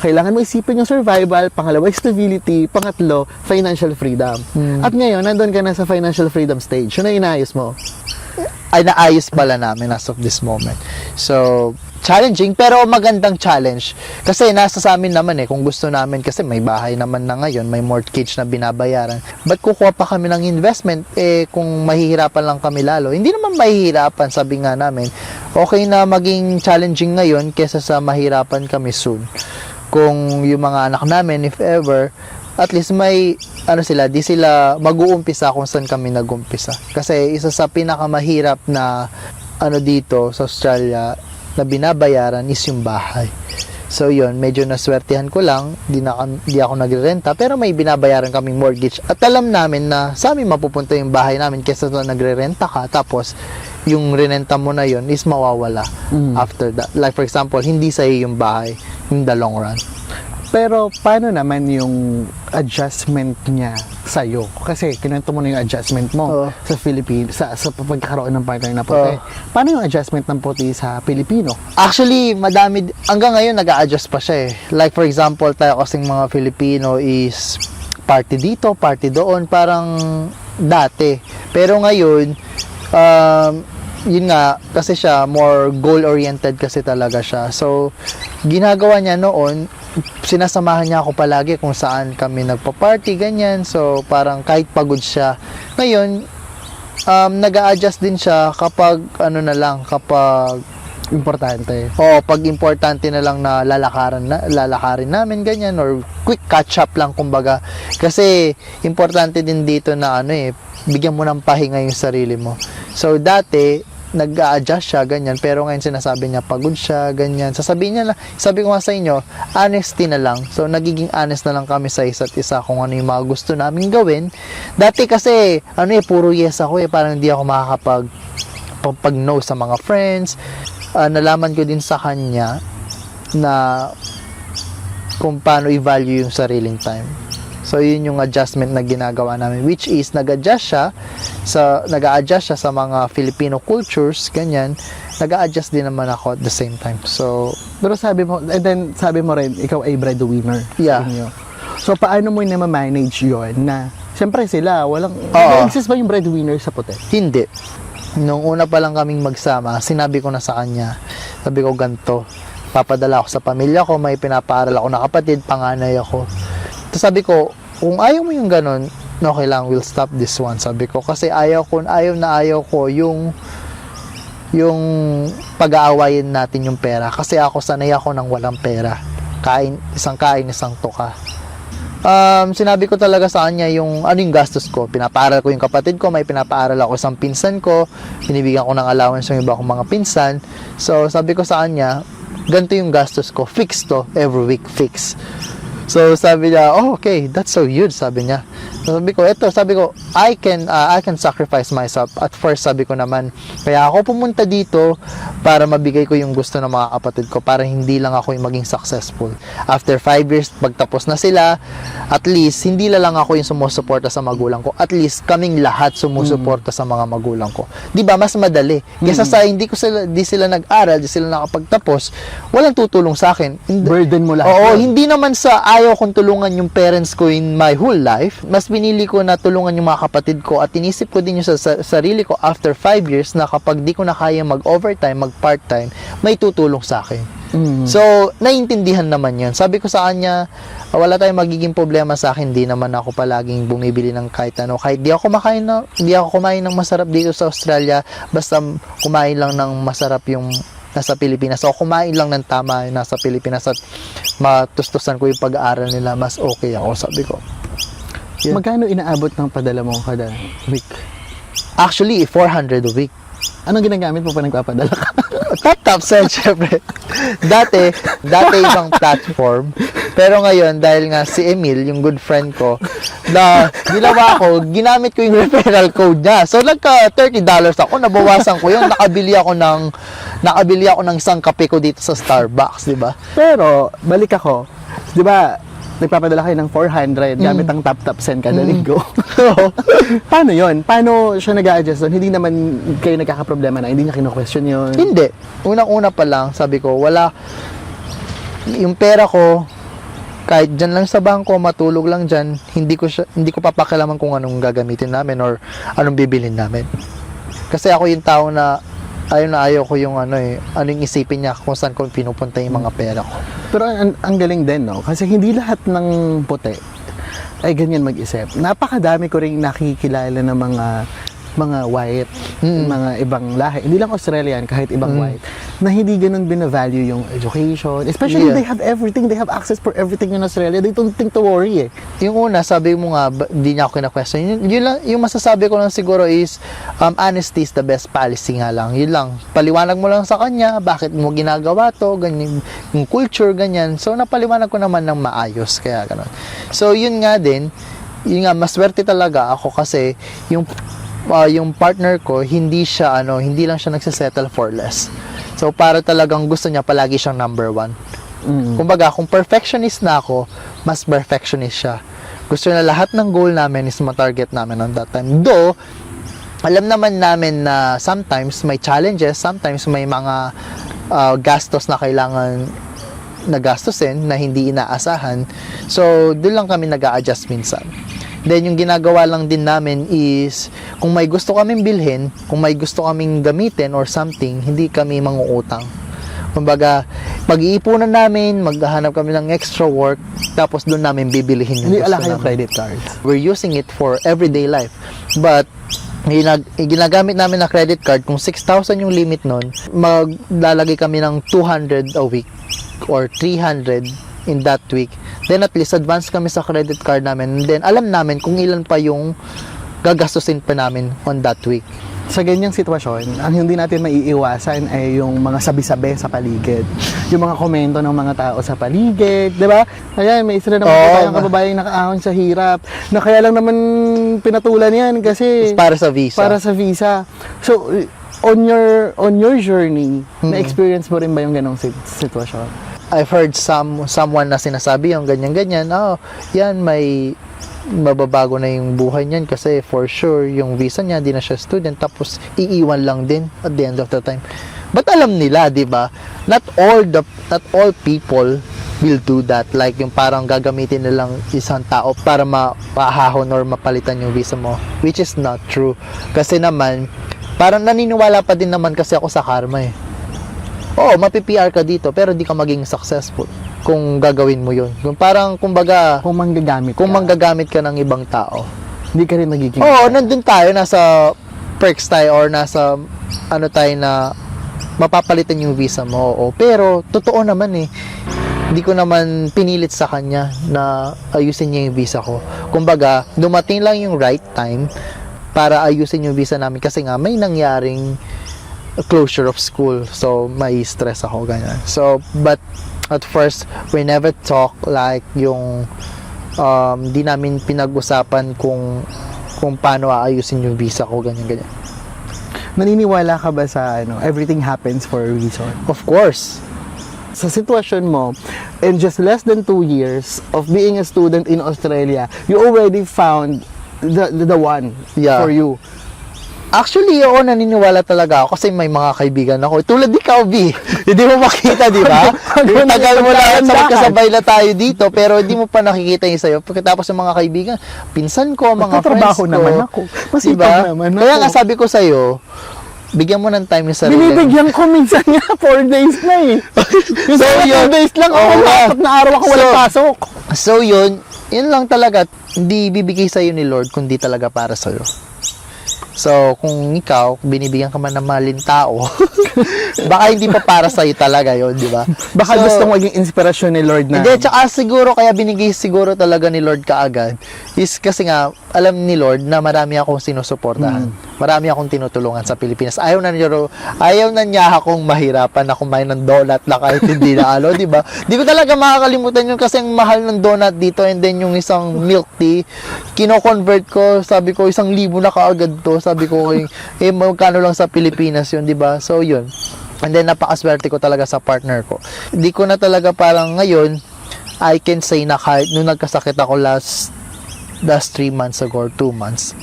Kailangan mo isipin yung survival, pangalawa, stability, pangatlo, financial freedom. At ngayon, nandun ka na sa financial freedom stage. Yun ang inaayos mo. Ay naayos pala namin as of this moment. So, challenging pero magandang challenge. Kasi nasa sa amin naman kung gusto namin, kasi may bahay naman na ngayon, may mortgage na binabayaran. Ba't kukuha pa kami ng investment? Kung mahihirapan lang kami lalo. Hindi naman mahihirapan, sabi nga namin. Okay na maging challenging ngayon kesa sa mahirapan kami soon. Kung yung mga anak namin, if ever, at least may di sila mag-uumpisa kung saan kami nag-umpisa. Kasi isa sa pinakamahirap na dito sa Australia na binabayaran is yung bahay. So yun, medyo naswertihan ko lang, di ako nagrerenta, pero may binabayaran kaming mortgage. At alam namin na sa amin mapupunta yung bahay namin kesa sa nagrerenta ka, tapos yung renenta mo na yun is mawawala after that. Like for example, hindi sa'yo yung bahay in the long run. Pero paano naman yung adjustment niya sa'yo? Kasi kinuwento mo na yung adjustment mo sa Philippines, sa pagkakaroon ng partner na puti. Paano yung adjustment ng puti sa Pilipino? Actually, madami, hanggang ngayon nag-a-adjust pa siya Like for example, tayo kasing mga Filipino is party dito, party doon, parang dati. Pero ngayon, yun nga, kasi siya more goal-oriented kasi talaga siya. So, ginagawa niya noon, sinasamahan niya ako palagi kung saan kami nagpa-party, ganyan. So, parang kahit pagod siya. Ngayon, nag-a-adjust din siya kapag, kapag importante. Pag importante na lang na lalakarin namin, ganyan, or quick catch-up lang, kumbaga. Kasi, importante din dito na, bigyan mo ng pahinga yung sarili mo. So, dati, nag-a-adjust siya, ganyan. Pero ngayon sinasabi niya, pagod siya, ganyan. Sasabihin niya na, sabi ko nga sa inyo, honesty na lang. So, nagiging honest na lang kami sa isa't isa kung ano yung mga gusto namin gawin. Dati kasi, puro yes ako parang hindi ako makakapag no sa mga friends. Nalaman ko din sa kanya na kung paano i-value yung sariling time. So, yun yung adjustment na ginagawa namin, which is nag-a-adjust siya sa mga Filipino cultures, ganyan. Nag-a-adjust din naman ako at the same time. So, pero sabi mo rin, ikaw ay breadwinner. Yeah. Inyo. So, paano mo na-manage yun na, siyempre sila, exist ba yung breadwinner sa puti? Hindi. Nung una pa lang kaming magsama, sinabi ko na sa kanya, sabi ko ganito, papadala ako sa pamilya ko, may pinapaaral ako na kapatid, panganay ako. Tapos sabi ko, kung ayaw mo yung ganun, okay lang, we'll stop this one. Sabi ko, kasi ayaw ko yung pag-aawayin natin yung pera. Kasi ako, sanay ako ng walang pera. isang tuka. Sinabi ko talaga sa kanya yung ano yung gastos ko. Pinapaaral ko yung kapatid ko, may pinapaaral ako isang pinsan ko, binibigyan ko ng allowance yung iba kong mga pinsan. So, sabi ko sa kanya, ganito yung gastos ko, fix to, every week, fix. So, sabi niya, oh, okay, that's so huge, sabi niya. Sabi ko, I can sacrifice myself. At first, sabi ko naman, kaya ako pumunta dito para mabigay ko yung gusto ng mga kapatid ko, para hindi lang ako yung maging successful. After 5 years, pagtapos na sila, at least, hindi lang ako yung sumusuporta sa magulang ko. At least, kaming lahat sumusuporta sa mga magulang ko. Diba, mas madali. Kesa sa di sila nag-aral, di sila nakapagtapos, walang tutulong sa akin. Burden mo lahat. Oo, yun. hindi naman sa ayaw kong tulungan yung parents ko in my whole life. Mas pinili ko na tulungan yung mga kapatid ko at inisip ko din yung sa sarili ko after 5 years na kapag di ko na kaya mag-overtime, mag-part-time, may tutulong sa akin. So, naiintindihan naman yun. Sabi ko sa kanya, wala tayong magiging problema sa akin. Di naman ako palaging bumibili ng kahit ano. Kahit di ako kumain ng masarap dito sa Australia, basta kumain lang ng masarap yung nasa Pilipinas. So, kumain lang ng tama yung nasa Pilipinas at matustusan ko yung pag-aaral nila, mas okay ako, sabi ko. Yeah. Magkano inaabot ng padala mo kada week? Actually, 400 a week. Anong ginagamit mo pa nagpapadala ka? Top send, syempre. Dati ibang platform. Pero ngayon, dahil nga si Emil, yung good friend ko, na ginawa ko, ginamit ko yung referral code niya. So, nagka $30 ako, nabawasan ko yun. Nakabili ako ng isang kape ko dito sa Starbucks, di ba? Pero, balik ako. Di ba, nagpapadala kayo ng 400 gamit ang tap send kada linggo. Paano yon? Paano siya nag-a-adjust doon? Hindi naman kayo nagkakaproblema na hindi niya kino-question yun? Hindi. Unang-una pa lang, sabi ko, wala, yung pera ko, kahit dyan lang sa bangko, matulog lang dyan, hindi ko papakialaman kung anong gagamitin namin or anong bibilin namin. Kasi ako yung tao na ayaw ko yung anong isipin niya kung saan ko pinupunta yung mga pera ko. Pero ang galing din, no? Kasi hindi lahat ng puti ay ganyan mag-isip. Napakadami ko rin nakikilala ng mga white, mga ibang lahi. Hindi lang Australian, kahit ibang white, na hindi ganun binavalue yung education. Especially, they have everything. They have access for everything in Australia. They don't think to worry, eh. Yung una, sabi mo nga, di niya ako kina-question. Yun lang, yung masasabi ko lang siguro is, honesty is the best policy nga lang. Yun lang. Paliwanag mo lang sa kanya, bakit mo ginagawa to, ganyan, yung culture, ganyan. So, napaliwanag ko naman ng maayos. Kaya, ganun. So, yun nga din, yun nga, maswerte talaga ako kasi, yung partner ko, hindi lang siya nagsisettle for less. So, para talagang gusto niya palagi siyang number 1. Kumbaga, kung perfectionist na ako, mas perfectionist siya. Gusto niya lahat ng goal namin is ma-target namin on that time. Though, alam naman namin na sometimes may challenges, sometimes may mga gastos na kailangan nagastusin na hindi inaasahan. So, doon lang kami nag-a-adjust minsan. Then, yung ginagawa lang din namin is, kung may gusto kaming bilhin, kung may gusto kaming gamitin or something, hindi kami manguutang. Kumbaga, pag-iipunan namin, maghahanap kami ng extra work, tapos doon namin bibilihin yung Hindi gusto ala kayong namin. credit cards. We're using it for everyday life. But, ginagamit namin na credit card, kung 6,000 yung limit nun, maglalagay kami ng 200 a week or 300 in that week. Then at least advance kami sa credit card namin. And then alam namin kung ilan pa yung gagastusin pa namin on that week. Sa ganyang sitwasyon, ang hindi natin maiiwasan ay yung mga sabi-sabi sa paligid. Yung mga komento ng mga tao sa paligid, di ba? Kaya may isa na naman tayong kababayang nakaahon sa hirap, na kaya lang naman pinatulan yan kasi para sa visa. Para sa visa. So, on your journey, na-experience mo rin ba yung ganong sitwasyon? I've heard someone na sinasabi yung ganyan-ganyan, yan may mababago na yung buhay niyan kasi for sure yung visa niya, di na siya student, tapos iiwan lang din at the end of the time. But alam nila, di ba? Not all people will do that. Like yung parang gagamitin nilang isang tao para mapahahon or mapalitan yung visa mo, which is not true. Kasi naman, parang naniniwala pa din naman kasi ako sa karma eh. Oo, mapi-PR ka dito, pero di ka maging successful kung gagawin mo yun. Kung parang, kumbaga, Kung manggagamit ka ng ibang tao. Hindi ka rin magiging... Oo, nandun tayo, nasa perks tayo, or nasa, tayo na mapapalitan yung visa mo. Oo, pero, totoo naman eh, hindi ko naman pinilit sa kanya na ayusin niya yung visa ko. Kumbaga, dumating lang yung right time para ayusin yung visa namin kasi nga may nangyaring closure of school. So, may stress ako, ganyan. So, but at first, we never talk like yung di namin pinag-usapan kung paano aayusin yung visa ko, ganyan. Naniniwala ka ba sa everything happens for a reason? Of course. Sa sitwasyon mo, in just less than 2 years of being a student in Australia, you already found the one Yeah. for you. Actually, oo, naniniwala talaga ako kasi may mga kaibigan ako. Tulad ikaw, B. Hindi mo makita, di ba? Yung tagal mo lang sa magkasabay na tayo dito, pero hindi mo pa nakikita yung sa'yo. Pagkatapos ng mga kaibigan, pinsan ko, mga friends Nagtatrabaho ko. naman ako. Masipag Diba? naman ako. Kaya nga sabi ko sa'yo, bigyan mo ng time yung sarili. Binibigyan ko minsan nga 4 days na eh. Yung So, 4 yun. days lang ako, Oo nga. apat na araw ako walang So, pasok. So, yun lang talaga. Hindi bibigay sa'yo ni Lord, kundi talaga para sa'yo. So, kung ikaw, binibigyan ka man ng maling tao, baka hindi pa para sa'yo talaga yun, di ba? Baka So, gusto maging inspirasyon ni Lord na. hindi, tsaka siguro, kaya binigay siguro talaga ni Lord kaagad, is kasi nga, alam ni Lord na marami akong sinusuportahan. Marami akong tinutulungan sa Pilipinas. Ayaw na niya akong mahirapan na kumain ng donut na kahit hindi na di ba? Di ko talaga makakalimutan yun kasi ang mahal ng donut dito and then yung isang milk tea, kino-convert ko, sabi ko, 1,000 na kaagad to. Sabi ko, magkano lang sa Pilipinas yun, di ba? So, yun. And then, napakaswerte ko talaga sa partner ko. Hindi ko na talaga parang ngayon, I can say na kahit nung nagkasakit ako last 3 months ago or 2 months,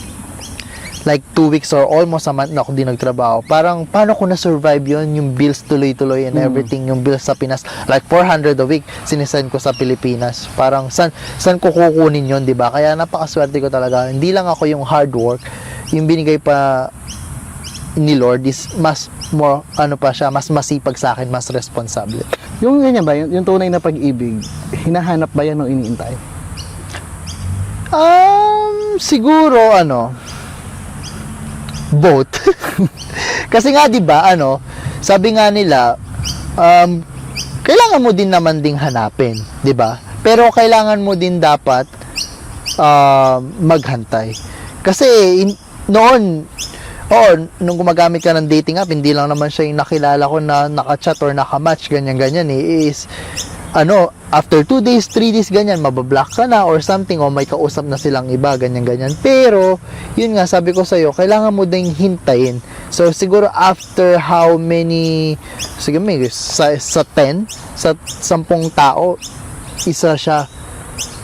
like 2 weeks or almost a month na ako di nagtrabaho. Parang, paano ko na-survive yun? Yung bills tuloy-tuloy and everything. Yung bills sa Pinas, like 400 a week, sinisend ko sa Pilipinas. Parang, san ko kukunin yun, di ba? Kaya napakaswerte ko talaga. Hindi lang ako yung hard work, yung binigay pa ni Lord is mas more, mas masipag sa akin, mas responsable. Yung ganyan ba, yung tunay na pag-ibig, hinahanap ba yan o iniintay? Siguro, both. Kasi nga, di ba, sabi nga nila, kailangan mo din naman ding hanapin, di ba? Pero kailangan mo din dapat maghantay. Kasi, nung gumagamit ka ng dating app, hindi lang naman siya yung nakilala ko na naka-chat or naka-match, ganyan-ganyan is, after 2 days, 3 days, ganyan, mabablock ka na or something, o may kausap na silang iba, ganyan-ganyan. Pero, yun nga, sabi ko sa'yo, kailangan mo ding hintayin. So, siguro after how many, siguro sa 10, sa 10 tao, isa siya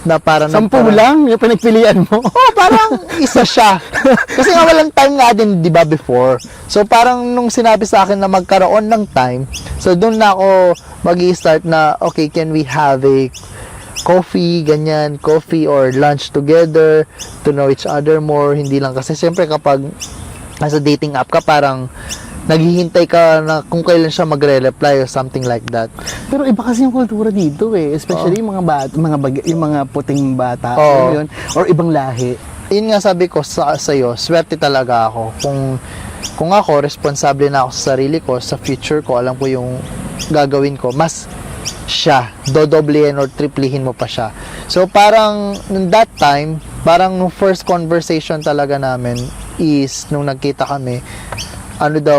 na parang 10 lang, yung pinagpilian mo. parang isa siya. Kasi nga walang time nga din, di ba, before. So, parang nung sinabi sa akin na magkaroon ng time, so doon na ako mag-i-start na, okay, can we have a coffee or lunch together to know each other more. Hindi lang kasi, siyempre kapag nasa dating app ka, parang naghihintay ka na kung kailan siya magre-reply or something like that. Pero iba kasi yung kultura dito especially yung yung mga puting bata, yun, or ibang lahi. Yun nga sabi ko sa'yo, swerte talaga ako. Kung ako, responsable na ako sa sarili ko, sa future ko, alam ko yung gagawin ko, mas siya, dodoblehin or triplihin mo pa siya. So, parang, nung that time, parang nung first conversation talaga namin is, nung nagkita kami,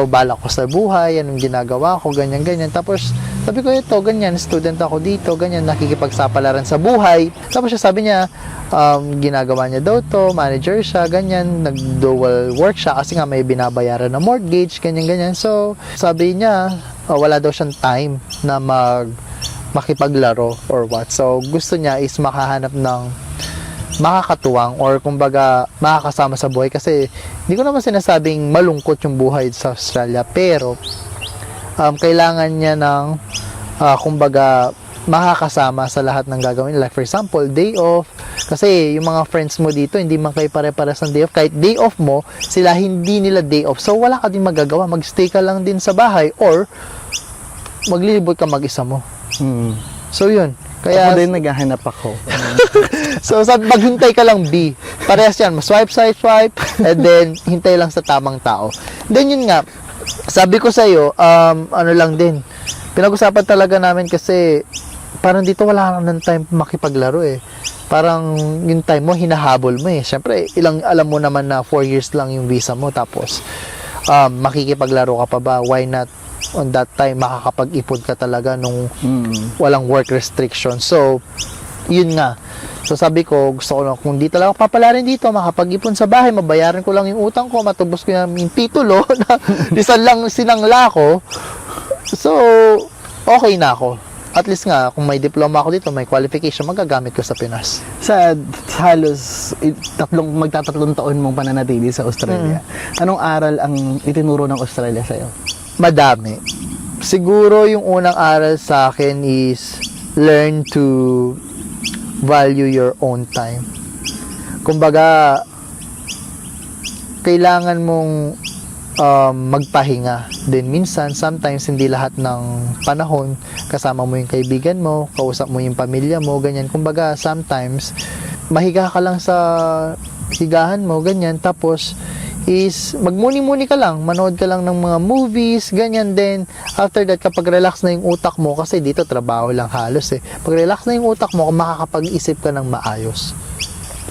balak ko sa buhay, anong ginagawa ko, ganyan-ganyan. Tapos, sabi ko, ito, ganyan, student ako dito, ganyan, nakikipagsapalaran sa buhay. Tapos sabi niya, ginagawa niya daw to, manager siya, ganyan, nag-dual work siya kasi nga may binabayaran na mortgage, ganyan-ganyan. So, sabi niya, wala daw siyang time na makipaglaro or what. So, gusto niya is makahanap ng makakatuwang or kumbaga makakasama sa buhay kasi hindi ko naman sinasabing malungkot yung buhay sa Australia pero kailangan niya ng kumbaga makakasama sa lahat ng gagawin, like for example day off kasi yung mga friends mo dito hindi man kayo pare-pares ng day off, kahit day off mo sila hindi nila day off, so wala ka din magagawa, magstay ka lang din sa bahay or maglilibot ka mag-isa mo. So yun, kaya ako din naghahanap ako. So, maghintay ka lang, B. Parehas yan. Swipe, and then, hintay lang sa tamang tao. Then, yun nga, sabi ko sa'yo, lang din. Pinag-usapan talaga namin kasi, parang dito wala ka ng time makipaglaro eh. Parang yung time mo, hinahabol mo eh. Siyempre, alam mo naman na 4 years lang yung visa mo, tapos makikipaglaro ka pa ba? Why not on that time makakapag-ipon ka talaga nung walang work restriction? So, yun nga. So, sabi ko, gusto ko lang, kung di talaga papalarin dito, makapag-ipon sa bahay, mabayaran ko lang yung utang ko, matubos ko yung titulo, na isan lang sinangla ko. So, okay na ako. At least nga, kung may diploma ako dito, may qualification, magagamit ko sa Pinas. Sa halos magtatatlong taon mong pananatili sa Australia, anong aral ang itinuro ng Australia sa'yo? Madami. Siguro yung unang aral sa akin is learn to value your own time. Kumbaga, kailangan mong magpahinga. Then minsan, sometimes hindi lahat ng panahon kasama mo yung kaibigan mo, kausap mo yung pamilya mo, ganyan. Kumbaga, sometimes mahiga ka lang sa higahan mo, ganyan. Tapos is magmuni-muni ka lang, manood ka lang ng mga movies, ganyan. Then after that, kapag relax na yung utak mo, kasi dito trabaho lang halos eh. Pag relax na yung utak mo, makakapag-isip ka ng maayos.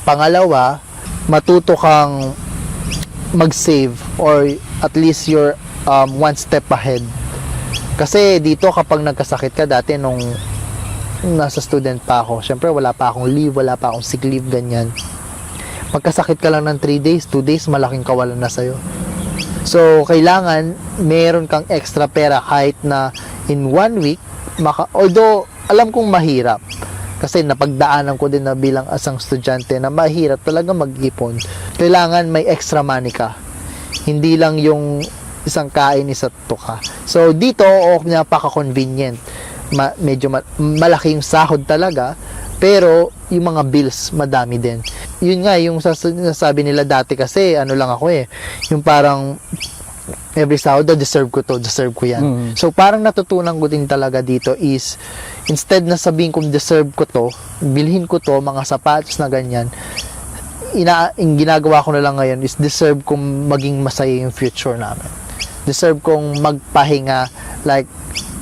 Pangalawa, matuto kang mag-save or at least you're one step ahead. Kasi dito kapag nagkasakit ka dati nung nasa student pa ako, syempre wala pa akong leave, wala pa akong sick leave, ganyan. Magkasakit ka lang ng 3 days, 2 days, malaking kawalan na sa'yo. So, kailangan meron kang extra pera kahit na in 1 week, although alam kong mahirap, kasi napagdaanan ko din na bilang asang estudyante na mahirap talaga mag-ipon. Kailangan may extra money ka. Hindi lang yung isang kain, isa't tuka. So, dito, napaka-convenient. Medyo malaki yung sahod talaga, pero yung mga bills, madami din. Yun nga, yung sasabi nila dati kasi, ano lang ako eh, yung parang every sahod, deserve ko yan. So, parang natutunan ko din talaga dito is, instead na sabihin kong deserve ko to, bilhin ko to, mga sapatos na ganyan, yung ginagawa ko na lang ngayon is deserve kong maging masaya yung future namin. Deserve kong magpahinga, like,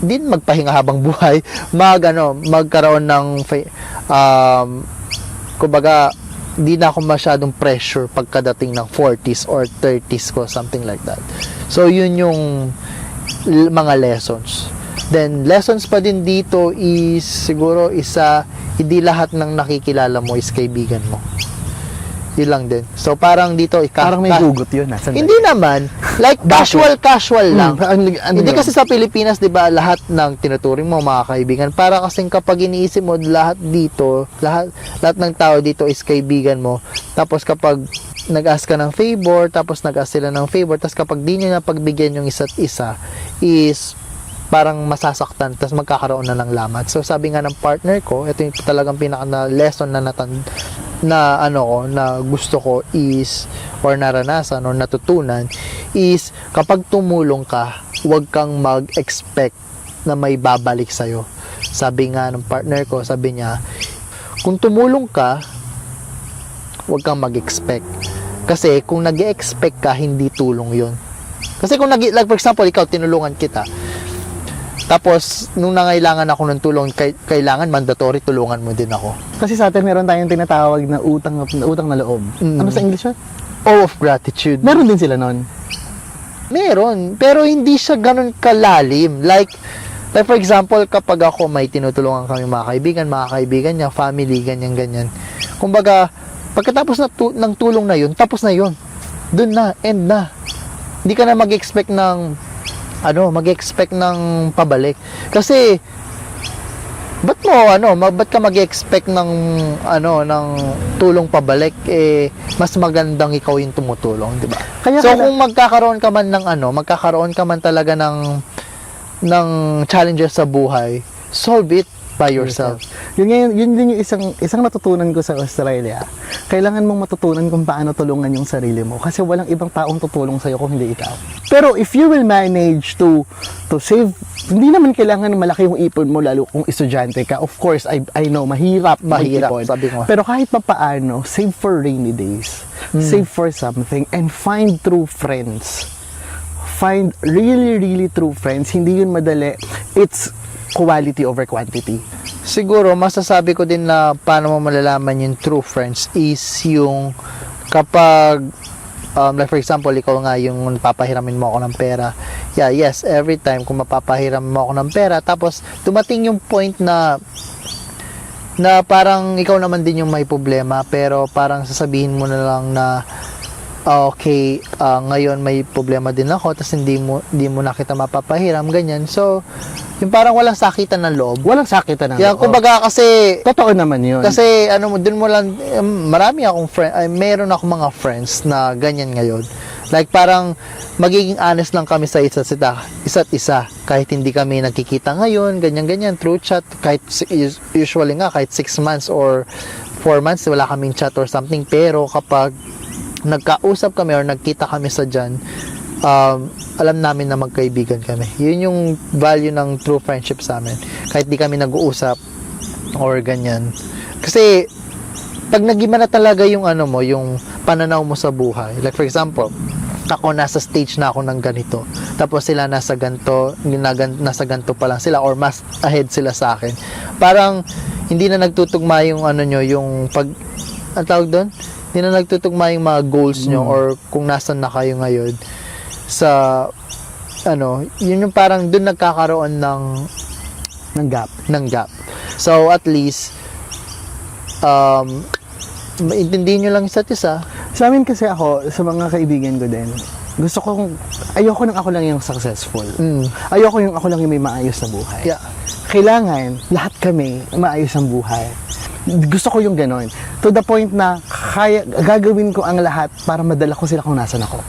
din magpahinga habang buhay, magkaroon ng, kumbaga, di na ako masyadong pressure pagkadating ng 40s or 30s ko, something like that. So, yun yung mga lessons. Then, lessons pa din dito is, siguro, hindi lahat ng nakikilala mo is kaibigan mo. Yun lang din. So, parang dito, parang may hugot yun. Hindi naman. Like, casual lang. Hindi kasi sa Pilipinas, di ba, lahat ng tinuturing mo, mga kaibigan, para kasing kapag iniisip mo, lahat dito, lahat ng tao dito is kaibigan mo. Tapos kapag nag-ask ka ng favor, tapos nag-ask sila ng favor, tapos kapag di nyo na pagbigyan yung isa't isa, is parang masasaktan, tapos magkakaroon na ng lamat. So, sabi nga ng partner ko, ito yung talagang pinaka-lesson na gusto ko is, or naranasan, or natutunan, is, kapag tumulong ka, huwag kang mag-expect na may babalik sa'yo. Sabi nga ng partner ko, sabi niya, kung tumulong ka, huwag kang mag-expect. Kasi, kung nag-expect ka, hindi tulong yun. Kasi kung like for example, ikaw, tinulungan kita, tapos, nung nangailangan ako ng tulong, kailangan mandatory tulungan mo din ako. Kasi sa atin, meron tayong tinatawag na utang na loob. Ano sa English yun? Owe of gratitude. Meron din sila nun? Meron. Pero hindi siya ganun kalalim. Like for example, kapag ako may tinutulungan kami mga kaibigan niya, family, ganyan. Kumbaga, pagkatapos ng tulong na yun, tapos na yun. Doon na, end na. Hindi ka na mag-expect ng pabalik. Kasi ba't ka mag-expect ng tulong pabalik, mas magandang ikaw yung tumutulong, di ba? Kung magkakaroon ka man talaga ng challenges sa buhay, solve it by yourself. Yun din yung isang natutunan ko sa Australia. Kailangan mong matutunan kung paano tulungan yung sarili mo kasi walang ibang taong tutulong sa'yo kung hindi ikaw. Pero if you will manage to save, hindi naman kailangan malaki yung ipon mo lalo kung estudyante ka. Of course, I know, mahirap mag-ipon. Sabi ko. Pero kahit papaano, save for rainy days. Save for something and find true friends. Find really, really true friends. Hindi yun madali. It's quality over quantity. Siguro, masasabi ko din na paano mo malalaman yung true friends is yung kapag, like for example, ikaw nga yung papahiramin mo ako ng pera. Yeah, yes, every time kung mapapahiram mo ako ng pera, tapos dumating yung point na parang ikaw naman din yung may problema, pero parang sasabihin mo na lang na, okay, ngayon may problema din ako, tapos hindi mo na kita mapapahiram, ganyan. So, yung parang walang sakitan ng loob. Walang sakitan ng Kaya loob. kumbaga kasi Totoo naman yun. kasi dun mo lang marami akong meron ako mga friends na ganyan ngayon. Like parang magiging honest lang kami sa isa't isa kahit hindi kami nagkikita ngayon, ganyan through chat, kahit usually nga kahit 6 months or 4 months wala kaming chat or something, pero kapag nagkausap kami or nagkita kami sa dyan, alam namin na magkaibigan kami. Yun yung value ng true friendship sa amin. Kahit di kami nag-uusap or ganyan. Kasi pag nag-iba na talaga yung yung pananaw mo sa buhay. Like for example, ako nasa stage na ako ng ganito. Tapos sila nasa ganito pa lang sila or mas ahead sila sa akin. Parang hindi na nagtutugma yung yung pag ang tawag doon? Hindi na nagtutugma yung mga goals nyo or kung nasan na kayo ngayon sa yun yung parang doon nagkakaroon ng gap. So at least maintindihin nyo lang isa't isa. Sa amin kasi ako, sa mga kaibigan ko din, ayoko nang ako lang yung successful. Ayoko yung ako lang yung may maayos na buhay. Yeah. Kailangan, lahat kami maayos ang buhay. Gusto ko yung ganon. To the point na gagawin ko ang lahat para madala ko sila kung nasan ako.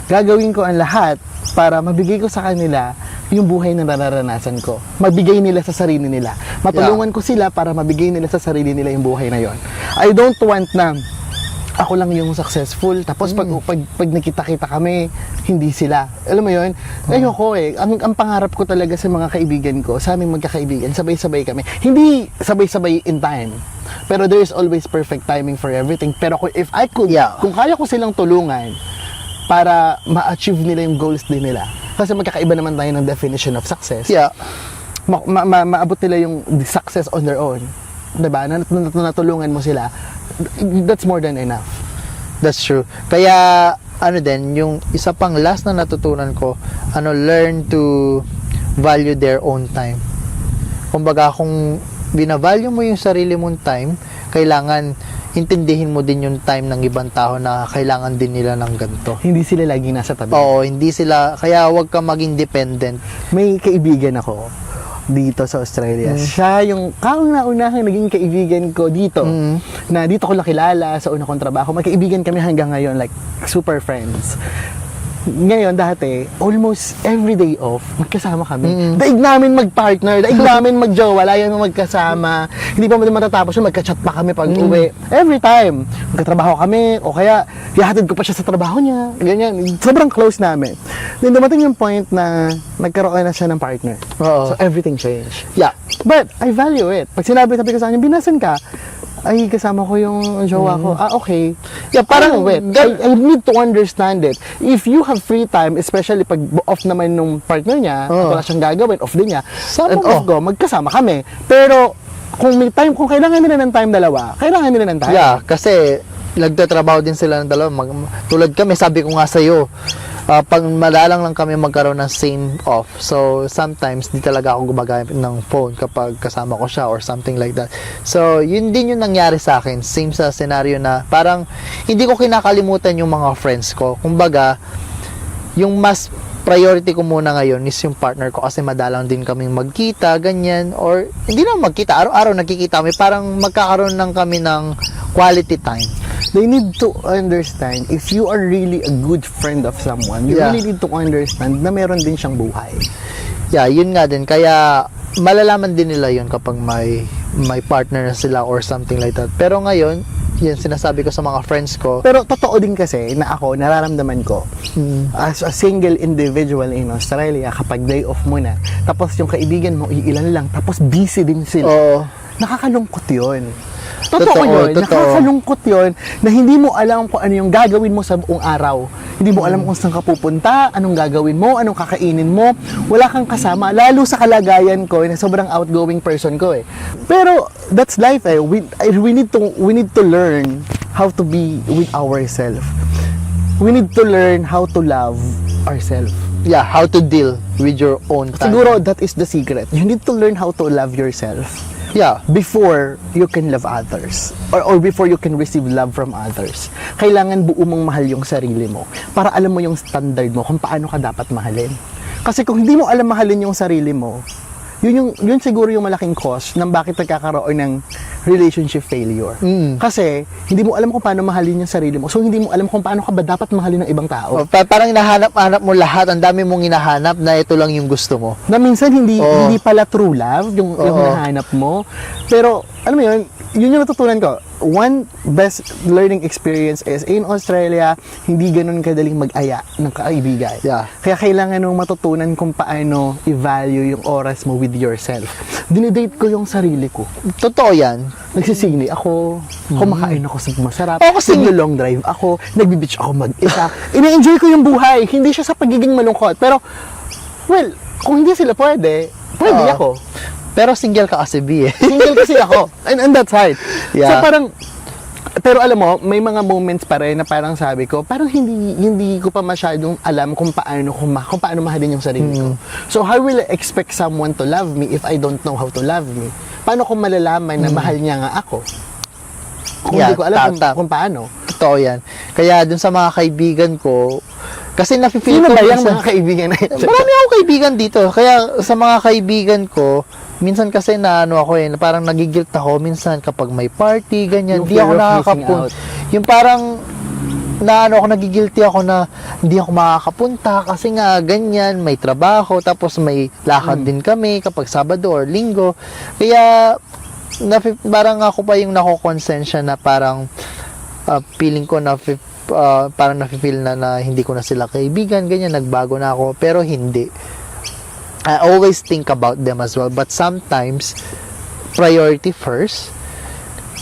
Gagawin ko ang lahat para mabigay ko sa kanila yung buhay na nararanasan ko. Mabigay nila sa sarili nila. Matulungan ko sila para mabigay nila sa sarili nila yung buhay na yon. I don't want na ako lang yung successful, tapos pag nakita-kita kami, hindi sila. Alam mo yun? Ayoko eh. Ang pangarap ko talaga sa mga kaibigan ko, sa aming magkakaibigan, sabay-sabay kami. Hindi sabay-sabay in time. Pero there is always perfect timing for everything. Pero if I could, kung kaya ko silang tulungan para ma-achieve nila yung goals din nila. Kasi magkakaiba naman tayo ng definition of success. Yeah. Maabot nila yung success on their own. Diba? Natulungan mo sila. That's more than enough. That's true. Kaya din yung isa pang last na natutunan ko, learn to value their own time. Kumbaga kung binavalue mo yung sarili mong time, kailangan intindihin mo din yung time ng ibang tao na kailangan din nila ng ganito. Hindi sila lagi nasa tabi. Oo, hindi sila, kaya huwag ka maging dependent. May kaibigan ako dito sa Australia. Siya yung kauna-unahang naging kaibigan ko dito. Na dito ko lang kilala sa una kong trabaho. Magkaibigan kami hanggang ngayon, like super friends. Ngayon, dati, almost every day off, magkasama kami. Daig namin mag-partner, daig namin mag-jowa, layan mo magkasama. Hindi pa matatapos yun, magka-chat pa kami pag uwi. Every time, magkatrabaho kami, o kaya, ihatid ko pa siya sa trabaho niya. Ganyan, sobrang close namin. Then dumating yung point na nagkaroon na siya ng partner. Oo. So everything changed. Yeah. But, I value it. Pag sinabi ko sa kanya, binasan ka, ay kasama ko yung jowa ko. Okay. Yeah, parang I need to understand it. If you have free time, especially pag off naman nung partner niya, wala siyang gagawin, off din niya, Sama and mo. off ko, magkasama kami. Pero, kung may time, kung kailangan nila ng time dalawa, kailangan nila ng time. Yeah, kasi nagtatrabaho din sila ng dalawa. Tulad kami, sabi ko nga sa'yo, pag madalang lang kami magkaroon ng same off. So, sometimes, di talaga ako gumagamit ng phone kapag kasama ko siya or something like that. So, yun din yung nangyari sa akin. Same sa scenario na parang hindi ko kinakalimutan yung mga friends ko. Kumbaga, yung mas priority ko muna ngayon is yung partner ko kasi madalang din kaming magkita, ganyan. Or, hindi naman magkita. Araw-araw nagkikita kami. Parang magkakaroon lang kami ng quality time. They need to understand, if you are really a good friend of someone, you really need to understand na meron din siyang buhay. Yeah, yun nga din. Kaya, malalaman din nila yun kapag may partner na sila or something like that. Pero ngayon, yan sinasabi ko sa mga friends ko. Pero totoo din kasi na ako, nararamdaman ko, as a single individual in Australia, kapag day off mo na, tapos yung kaibigan mo, ilan lang, tapos busy din sila. Oo. Nakakalungkot yun. Totoo yun. totoo. Nakakalungkot yun na hindi mo alam kung ano yung gagawin mo sa buong araw. Hindi mo alam kung saan ka pupunta, anong gagawin mo, anong kakainin mo. Wala kang kasama. Lalo sa kalagayan ko, na sobrang outgoing person ko eh. Pero that's life eh. We need to learn how to be with ourselves. We need to learn how to love ourselves. Yeah, how to deal with your own time. Siguro that is the secret. You need to learn how to love yourself Yeah. before you can love others or before you can receive love from others. Kailangan buo mong mahal yung sarili mo para alam mo yung standard mo kung paano ka dapat mahalin. Kasi kung hindi mo alam mahalin yung sarili mo, yun siguro yung malaking cause ng bakit nagkakaroon ng relationship failure. Kasi hindi mo alam kung paano mahalin yung sarili mo. So hindi mo alam kung paano ka ba dapat mahalin ng ibang tao. Parang hinahanap-hanap mo lahat, ang dami mong hinahanap na ito lang yung gusto mo. Na minsan hindi pala true love yung hinahanap mo. Pero alam mo yun yung natutunan ko. One best learning experience is in Australia, hindi ganun kadaling mag-aya ng kaibigan. Yeah. Kaya kailangan mong matutunan kung paano i-value yung oras mo with yourself. Dinidate ko yung sarili ko. Totoo yan. Nagsisingli ako, kumakain ako sa masarap, Oo, kasi- long drive ako, nagbi-beach ako mag-isa. Ina-enjoy ko yung buhay, hindi siya sa pagiging malungkot. Pero, well, kung hindi sila pwede Oo. ako. Pero single ka kasi, B eh. Single kasi ako. And that's hard. Yeah. So parang, pero alam mo, may mga moments pa rin na parang sabi ko, parang hindi ko pa masyadong alam kung paano mahalin yung sarili ko. So how will I expect someone to love me if I don't know how to love me? Paano ko malalaman na mahal niya nga ako? Kung Yeah, hindi ko alam tama. kung paano. Totoo yan. Kaya dun sa mga kaibigan ko, kasi nafe-feel Sino ko ba yung minsan- mga kaibigan na ito? Marami akong kaibigan dito. Kaya sa mga kaibigan ko, minsan kasi na ano ako na parang nagigilt ako minsan kapag may party, ganyan. Yung Hindi ako fear of missing nakakapun. out. Yung parang nagigilty ako na hindi ako makakapunta kasi nga ganyan, may trabaho, tapos may lakad din kami kapag Sabado or Linggo. Kaya parang ako pa yung nakokonsensya na parang feeling ko na parang nafe-feel na hindi ko na sila kaibigan, ganyan, nagbago na ako, pero hindi. I always think about them as well, but sometimes priority first,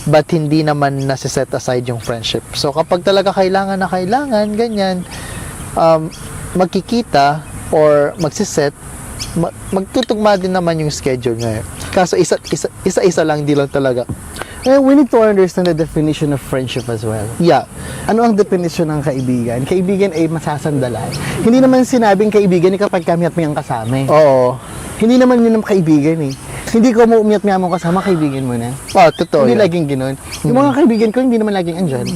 but hindi naman nasiset aside yung friendship. So kapag talaga kailangan na kailangan, ganyan, magkikita or magsiset, magtutugma din naman yung schedule ngayon. Kaso isa-isa lang, di lang talaga. We need to understand the definition of friendship as well. Yeah. Ano ang definition ng kaibigan? Kaibigan ay masasandalan. Hindi naman sinabing kaibigan ni kapag kami at may ang kasama eh. Oo. Hindi naman yun ang kaibigan eh. Hindi ko mo umiyat nga mo kasama, kaibigan mo na. Oh, totoo Hindi yan. laging ganoon. Yung mga kaibigan ko, hindi naman laging andyan.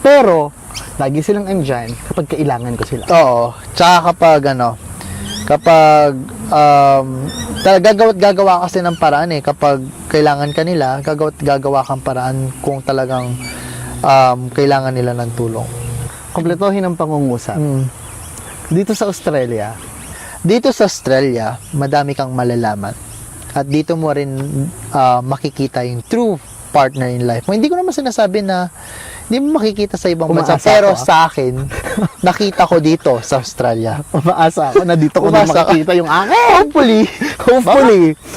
Pero, lagi silang andyan kapag kailangan ko sila. Oo. Tsaka kapag gagawa kasi ng paraan eh, kapag kailangan ka nila, gagawa kang paraan kung talagang kailangan nila ng tulong. Kompletohin ang pangungusap. Dito sa Australia, Madami kang malalaman. At dito mo rin makikita yung true partner in life. Hindi ko naman sinasabi na hindi mo makikita sa ibang bansa. Umaasa Pero ako, sa akin, nakita ko dito sa Australia. umaasa ako na dito ko na Umasa ka. makikita yung akin. Hopefully.